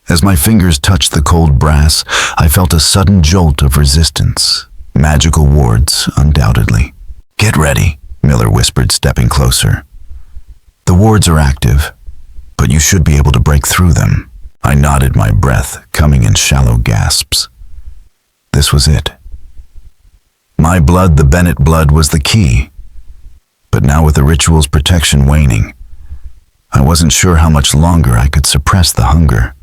As my fingers touched the cold brass, I felt a sudden jolt of resistance. Magical wards, undoubtedly. "Get ready," Miller whispered, stepping closer. "The wards are active, but you should be able to break through them." I nodded, my breath coming in shallow gasps. This was it. My blood, the Bennett blood, was the key. But now, with the ritual's protection waning, I wasn't sure how much longer I could suppress the hunger.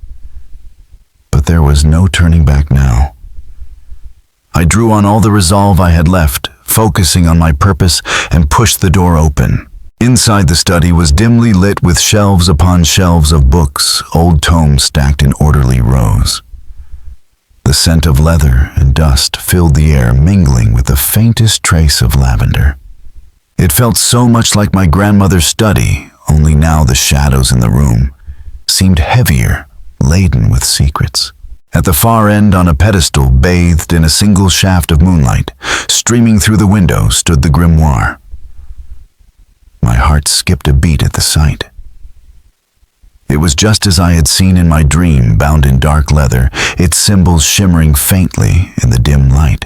But there was no turning back now. I drew on all the resolve I had left, focusing on my purpose, and pushed the door open. Inside the study was dimly lit with shelves upon shelves of books, old tomes stacked in orderly rows. The scent of leather and dust filled the air, mingling with the faintest trace of lavender. It felt so much like my grandmother's study, only now the shadows in the room seemed heavier, laden with secrets. At the far end, on a pedestal bathed in a single shaft of moonlight, streaming through the window, stood the grimoire. My heart skipped a beat at the sight. It was just as I had seen in my dream, bound in dark leather, its symbols shimmering faintly in the dim light.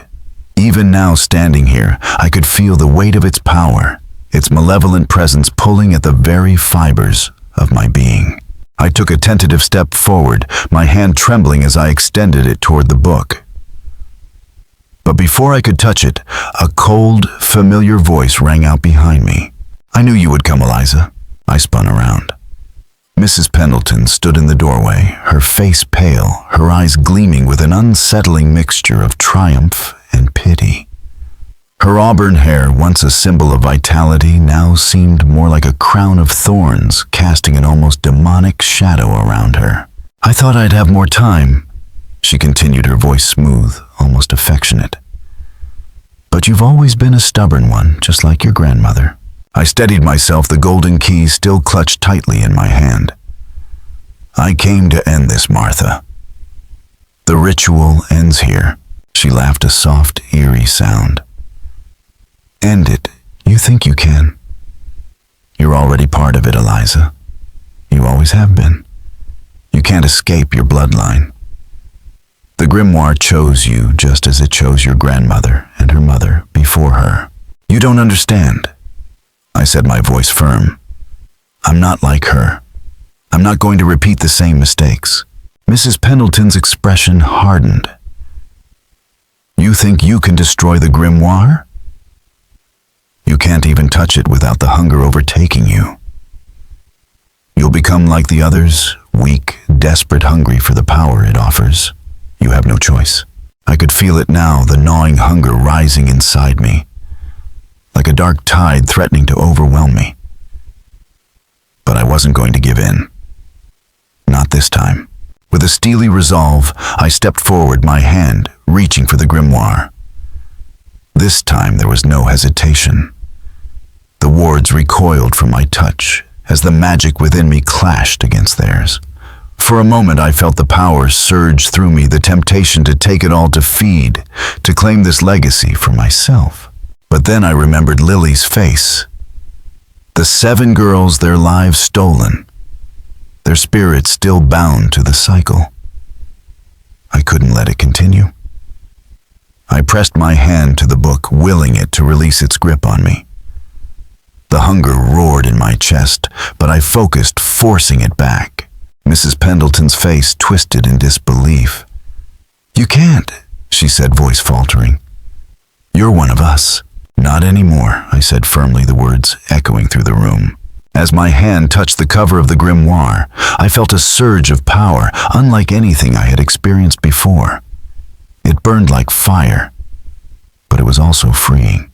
Even now, standing here, I could feel the weight of its power, its malevolent presence pulling at the very fibers of my being. I took a tentative step forward, my hand trembling as I extended it toward the book. But before I could touch it, a cold, familiar voice rang out behind me. "I knew you would come, Eliza." I spun around. Mrs. Pendleton stood in the doorway, her face pale, her eyes gleaming with an unsettling mixture of triumph and pity. Her auburn hair, once a symbol of vitality, now seemed more like a crown of thorns, casting an almost demonic shadow around her. "I thought I'd have more time," she continued, her voice smooth, almost affectionate. "But you've always been a stubborn one, just like your grandmother." I steadied myself, the golden key still clutched tightly in my hand. "I came to end this, Martha. The ritual ends here." She laughed, a soft, eerie sound. "End it? You think you can? You're already part of it, Eliza. You always have been. You can't escape your bloodline. The grimoire chose you just as it chose your grandmother and her mother before her. You don't understand," I said, my voice firm. "I'm not like her. I'm not going to repeat the same mistakes." Mrs. Pendleton's expression hardened. "You think you can destroy the grimoire? You can't even touch it without the hunger overtaking you. You'll become like the others, weak, desperate, hungry for the power it offers. You have no choice." I could feel it now, the gnawing hunger rising inside me, like a dark tide threatening to overwhelm me. But I wasn't going to give in. Not this time. With a steely resolve, I stepped forward, my hand reaching for the grimoire. This time there was no hesitation. The wards recoiled from my touch as the magic within me clashed against theirs. For a moment I felt the power surge through me, the temptation to take it all, to feed, to claim this legacy for myself. But then I remembered Lily's face. The 7 girls, their lives stolen, their spirits still bound to the cycle. I couldn't let it continue. I pressed my hand to the book, willing it to release its grip on me. The hunger roared in my chest, but I focused, forcing it back. Mrs. Pendleton's face twisted in disbelief. "You can't," she said, voice faltering. "You're one of us." "Not anymore," I said firmly, the words echoing through the room. As my hand touched the cover of the grimoire, I felt a surge of power, unlike anything I had experienced before. It burned like fire, but it was also freeing.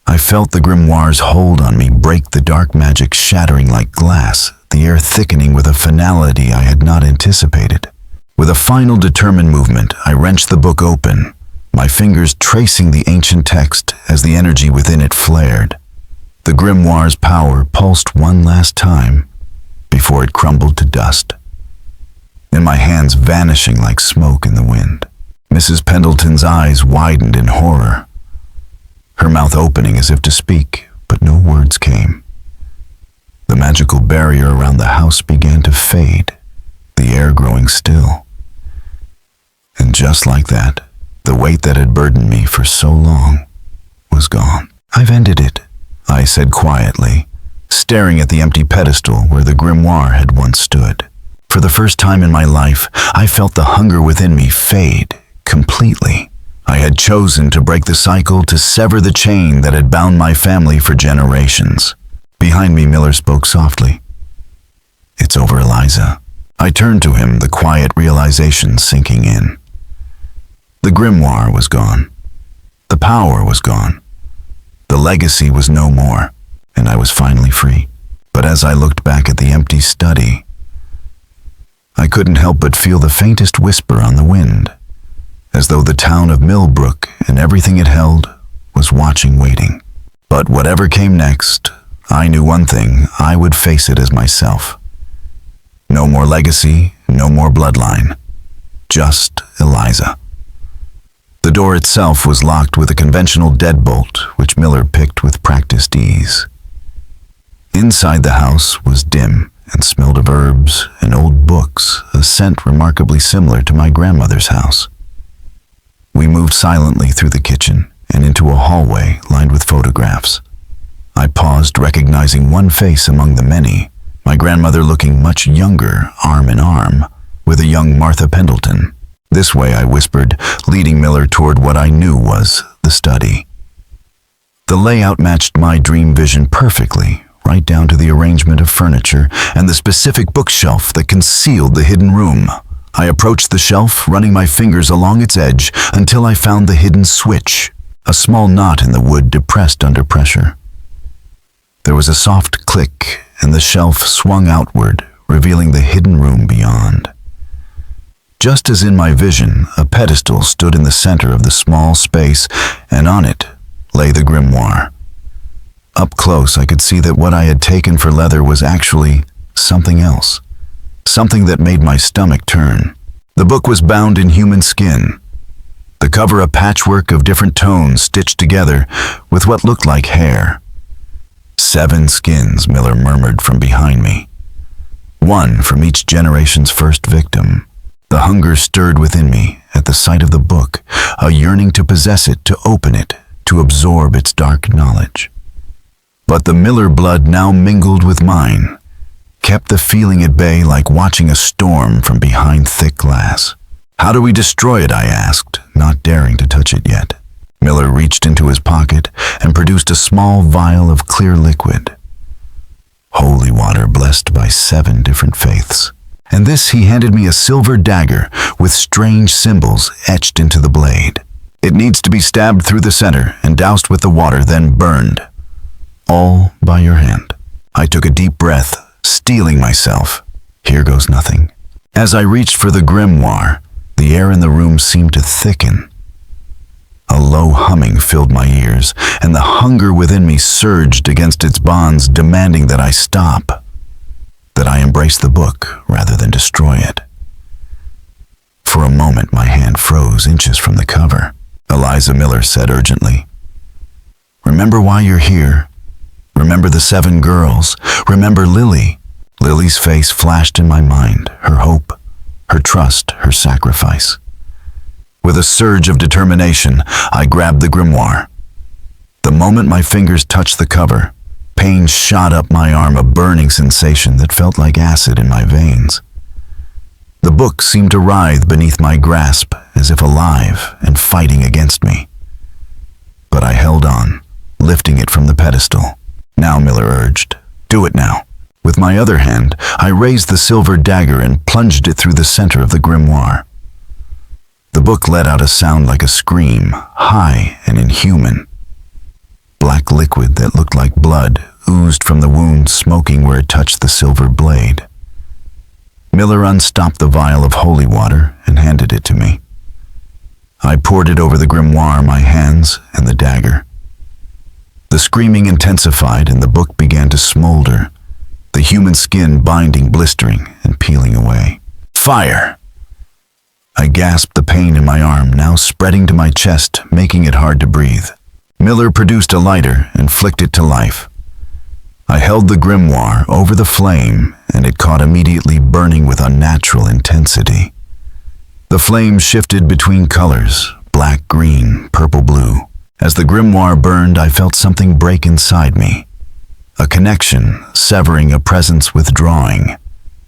I felt the grimoire's hold on me break, the dark magic shattering like glass, the air thickening with a finality I had not anticipated. With a final determined movement, I wrenched the book open, my fingers tracing the ancient text as the energy within it flared. The grimoire's power pulsed one last time before it crumbled to dust, and my hands vanishing like smoke in the wind. Mrs. Pendleton's eyes widened in horror, her mouth opening as if to speak, but no words came. The magical barrier around the house began to fade, the air growing still. And just like that, the weight that had burdened me for so long was gone. "I've ended it," I said quietly, staring at the empty pedestal where the grimoire had once stood. For the first time in my life, I felt the hunger within me fade completely. I had chosen to break the cycle, to sever the chain that had bound my family for generations. Behind me, Miller spoke softly. "It's over, Eliza." I turned to him, the quiet realization sinking in. The grimoire was gone. The power was gone. The legacy was no more, and I was finally free. But as I looked back at the empty study, I couldn't help but feel the faintest whisper on the wind, as though the town of Millbrook and everything it held was watching, waiting. But whatever came next, I knew one thing: I would face it as myself. No more legacy, no more bloodline, just Eliza. The door itself was locked with a conventional deadbolt, which Miller picked with practiced ease. Inside the house was dim and smelled of herbs and old books, a scent remarkably similar to my grandmother's house. We moved silently through the kitchen and into a hallway lined with photographs. I paused, recognizing one face among the many, my grandmother looking much younger, arm in arm, with a young Martha Pendleton. "This way," I whispered, leading Miller toward what I knew was the study. The layout matched my dream vision perfectly, right down to the arrangement of furniture and the specific bookshelf that concealed the hidden room. I approached the shelf, running my fingers along its edge until I found the hidden switch, a small knot in the wood depressed under pressure. There was a soft click, and the shelf swung outward, revealing the hidden room beyond. Just as in my vision, a pedestal stood in the center of the small space, and on it lay the grimoire. Up close, I could see that what I had taken for leather was actually something else, something that made my stomach turn. The book was bound in human skin, the cover a patchwork of different tones stitched together with what looked like hair. 7 skins, Miller murmured from behind me. 1 from each generation's first victim. The hunger stirred within me at the sight of the book, a yearning to possess it, to open it, to absorb its dark knowledge. But the Miller blood now mingled with mine, kept the feeling at bay like watching a storm from behind thick glass. "How do we destroy it?" I asked, not daring to touch it yet. Miller reached into his pocket and produced a small vial of clear liquid. Holy water blessed by 7 different faiths. And this he handed me a silver dagger with strange symbols etched into the blade. "It needs to be stabbed through the center and doused with the water, then burned. All by your hand." I took a deep breath, steeling myself. Here goes nothing. As I reached for the grimoire, the air in the room seemed to thicken. A low humming filled my ears, and the hunger within me surged against its bonds, demanding that I stop, that I embrace the book rather than destroy it. For a moment, my hand froze inches from the cover. Eliza Miller said urgently, "Remember why you're here. Remember the 7 girls. Remember Lily." Lily's face flashed in my mind, her hope, her trust, her sacrifice. With a surge of determination, I grabbed the grimoire. The moment my fingers touched the cover, pain shot up my arm, a burning sensation that felt like acid in my veins. The book seemed to writhe beneath my grasp, as if alive and fighting against me. But I held on, lifting it from the pedestal. "Now," Miller urged, "do it now." With my other hand, I raised the silver dagger and plunged it through the center of the grimoire. The book let out a sound like a scream, high and inhuman. Black liquid that looked like blood oozed from the wound, smoking where it touched the silver blade. Miller unstopped the vial of holy water and handed it to me. I poured it over the grimoire, my hands, and the dagger. The screaming intensified and the book began to smolder, the human skin binding, blistering, and peeling away. "Fire!" I gasped, the pain in my arm now spreading to my chest, making it hard to breathe. Miller produced a lighter and flicked it to life. I held the grimoire over the flame, and it caught immediately, burning with unnatural intensity. The flame shifted between colors, black, green, purple, blue. As the grimoire burned, I felt something break inside me. A connection, severing, a presence withdrawing.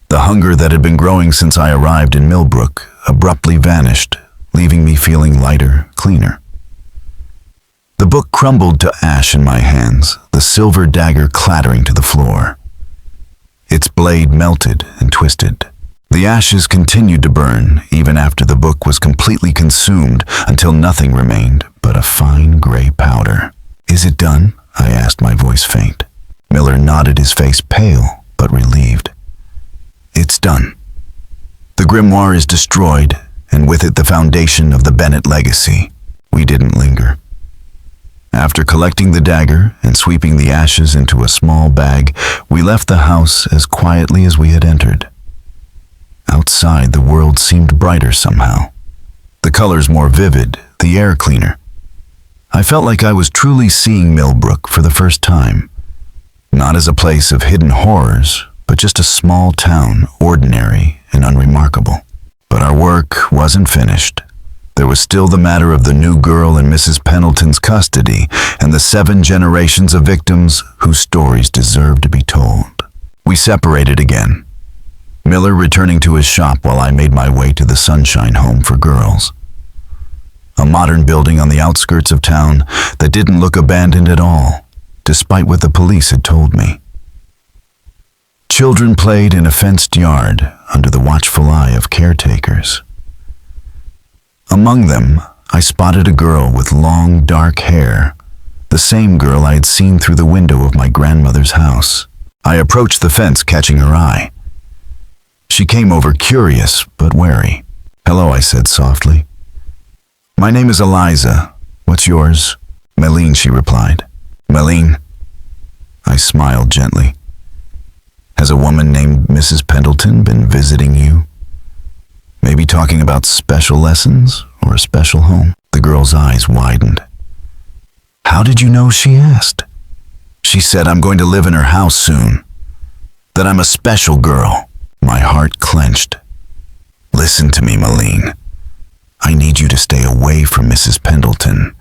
The hunger that had been growing since I arrived in Millbrook abruptly vanished, leaving me feeling lighter, cleaner. The book crumbled to ash in my hands, the silver dagger clattering to the floor. Its blade melted and twisted. The ashes continued to burn, even after the book was completely consumed, until nothing remained but a fine gray powder. "Is it done?" I asked, my voice faint. Miller nodded, his face pale but relieved. "It's done. The grimoire is destroyed, and with it the foundation of the Bennett legacy." We didn't linger. After collecting the dagger and sweeping the ashes into a small bag, we left the house as quietly as we had entered. Outside, the world seemed brighter somehow. The colors more vivid, the air cleaner. I felt like I was truly seeing Millbrook for the first time. Not as a place of hidden horrors, but just a small town, ordinary and unremarkable. But our work wasn't finished. There was still the matter of the new girl in Mrs. Pendleton's custody and the 7 generations of victims whose stories deserved to be told. We separated again, Miller returning to his shop while I made my way to the Sunshine Home for Girls. A modern building on the outskirts of town that didn't look abandoned at all, despite what the police had told me. Children played in a fenced yard under the watchful eye of caretakers. Among them, I spotted a girl with long, dark hair, the same girl I had seen through the window of my grandmother's house. I approached the fence, catching her eye. She came over curious but wary. "Hello," I said softly. "My name is Eliza. What's yours?" "Meline," she replied. "Meline?" I smiled gently. "Has a woman named Mrs. Pendleton been visiting you? Maybe talking about special lessons or a special home?" The girl's eyes widened. "How did you know?" she asked. "She said I'm going to live in her house soon. That I'm a special girl." My heart clenched. "Listen to me, Meline. I need you to stay away from Mrs. Pendleton.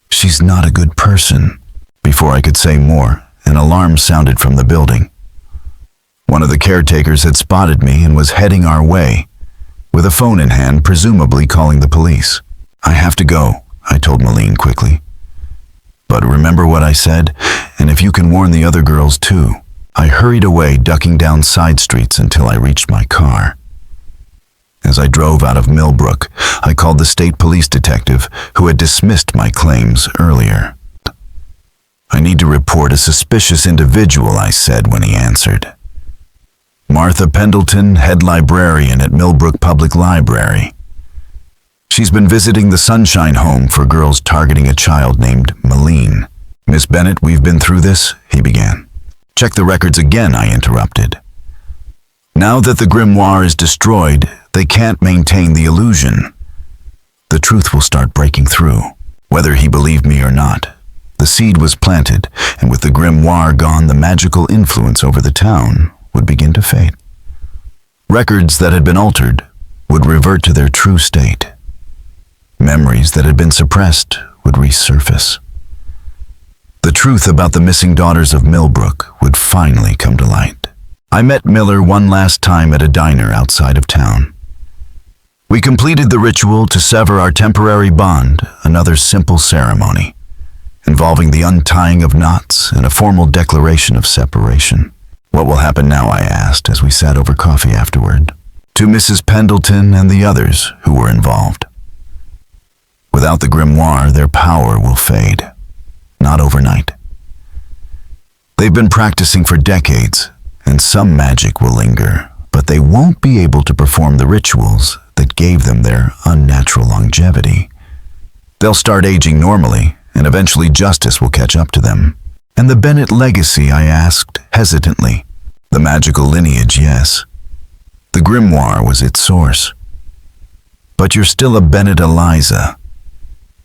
She's not a good person." Before I could say more, an alarm sounded from the building. One of the caretakers had spotted me and was heading our way, with a phone in hand, presumably calling the police. "I have to go," I told Meline quickly. "But remember what I said, and if you can warn the other girls too." I hurried away, ducking down side streets until I reached my car. As I drove out of Millbrook, I called the state police detective who had dismissed my claims earlier. "I need to report a suspicious individual," I said when he answered. "Martha Pendleton, head librarian at Millbrook Public Library. She's been visiting the Sunshine Home for girls targeting a child named Meline." "Miss Bennett, we've been through this," he began. "Check the records again," I interrupted. "Now that the grimoire is destroyed, they can't maintain the illusion. The truth will start breaking through, whether he believed me or not. The seed was planted, and with the grimoire gone, the magical influence over the town would begin to fade. Records that had been altered would revert to their true state. Memories that had been suppressed would resurface. The truth about the missing daughters of Millbrook would finally come to light." I met Miller one last time at a diner outside of town. We completed the ritual to sever our temporary bond, another simple ceremony, involving the untying of knots and a formal declaration of separation. "What will happen now?" I asked as we sat over coffee afterward. "To Mrs. Pendleton and the others who were involved. Without the grimoire, their power will fade. Not overnight. They've been practicing for decades, and some magic will linger, but they won't be able to perform the rituals that gave them their unnatural longevity. They'll start aging normally, and eventually justice will catch up to them." "And the Bennett legacy?" I asked hesitantly. "The magical lineage, yes. The grimoire was its source. But you're still a Bennett, Eliza.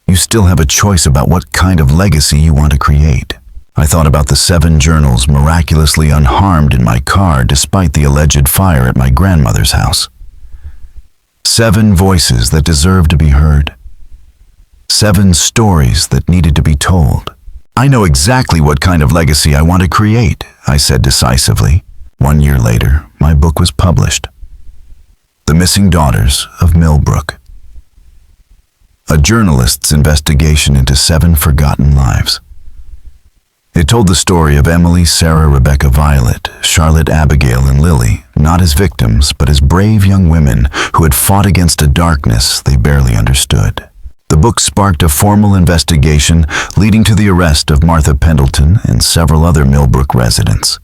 You still have a choice about what kind of legacy you want to create." I thought about the 7 journals miraculously unharmed in my car despite the alleged fire at my grandmother's house. 7 voices that deserved to be heard. 7 stories that needed to be told. "I know exactly what kind of legacy I want to create," I said decisively. 1 year later, my book was published. The Missing Daughters of Millbrook. A journalist's investigation into 7 forgotten lives. It told the story of Emily, Sarah, Rebecca, Violet, Charlotte, Abigail, and Lily, not as victims, but as brave young women who had fought against a darkness they barely understood. The book sparked a formal investigation leading to the arrest of Martha Pendleton and several other Millbrook residents.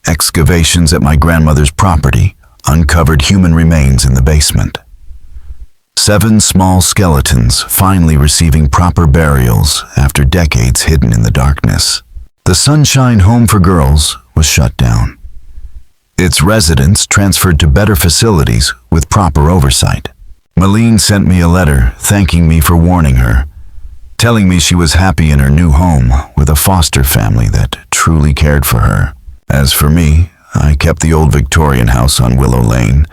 Excavations at my grandmother's property uncovered human remains in the basement. 7 small skeletons finally receiving proper burials after decades hidden in the darkness. The Sunshine Home for Girls was shut down. Its residents transferred to better facilities with proper oversight. Meline sent me a letter thanking me for warning her, telling me she was happy in her new home with a foster family that truly cared for her. As for me, I kept the old Victorian house on Willow Lane,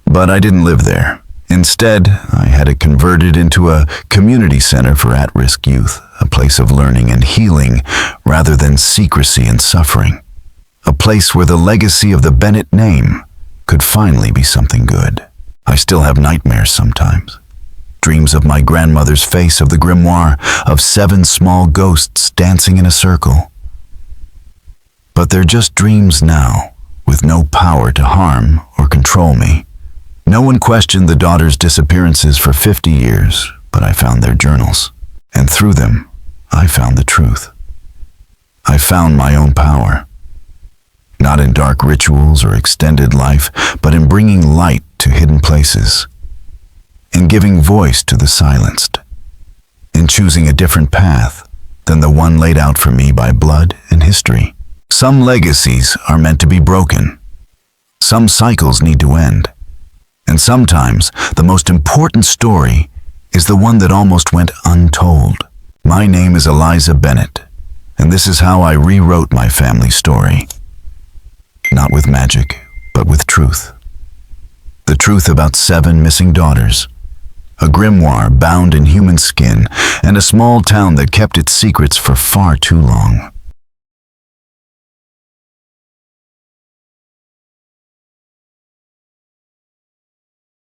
but I didn't live there. Instead, I had it converted into a community center for at-risk youth, a place of learning and healing rather than secrecy and suffering. A place where the legacy of the Bennett name could finally be something good. I still have nightmares sometimes. Dreams of my grandmother's face of the grimoire, of 7 small ghosts dancing in a circle. But they're just dreams now, with no power to harm or control me. No one questioned the daughters' disappearances for 50 years, but I found their journals. And through them, I found the truth. I found my own power. Not in dark rituals or extended life, but in bringing light to hidden places. In giving voice to the silenced. In choosing a different path than the one laid out for me by blood and history. Some legacies are meant to be broken. Some cycles need to end. And sometimes the most important story is the one that almost went untold. My name is Eliza Bennett, and this is how I rewrote my family story. Not with magic, but with truth. The truth about 7 missing daughters, a grimoire bound in human skin, and a small town that kept its secrets for far too long.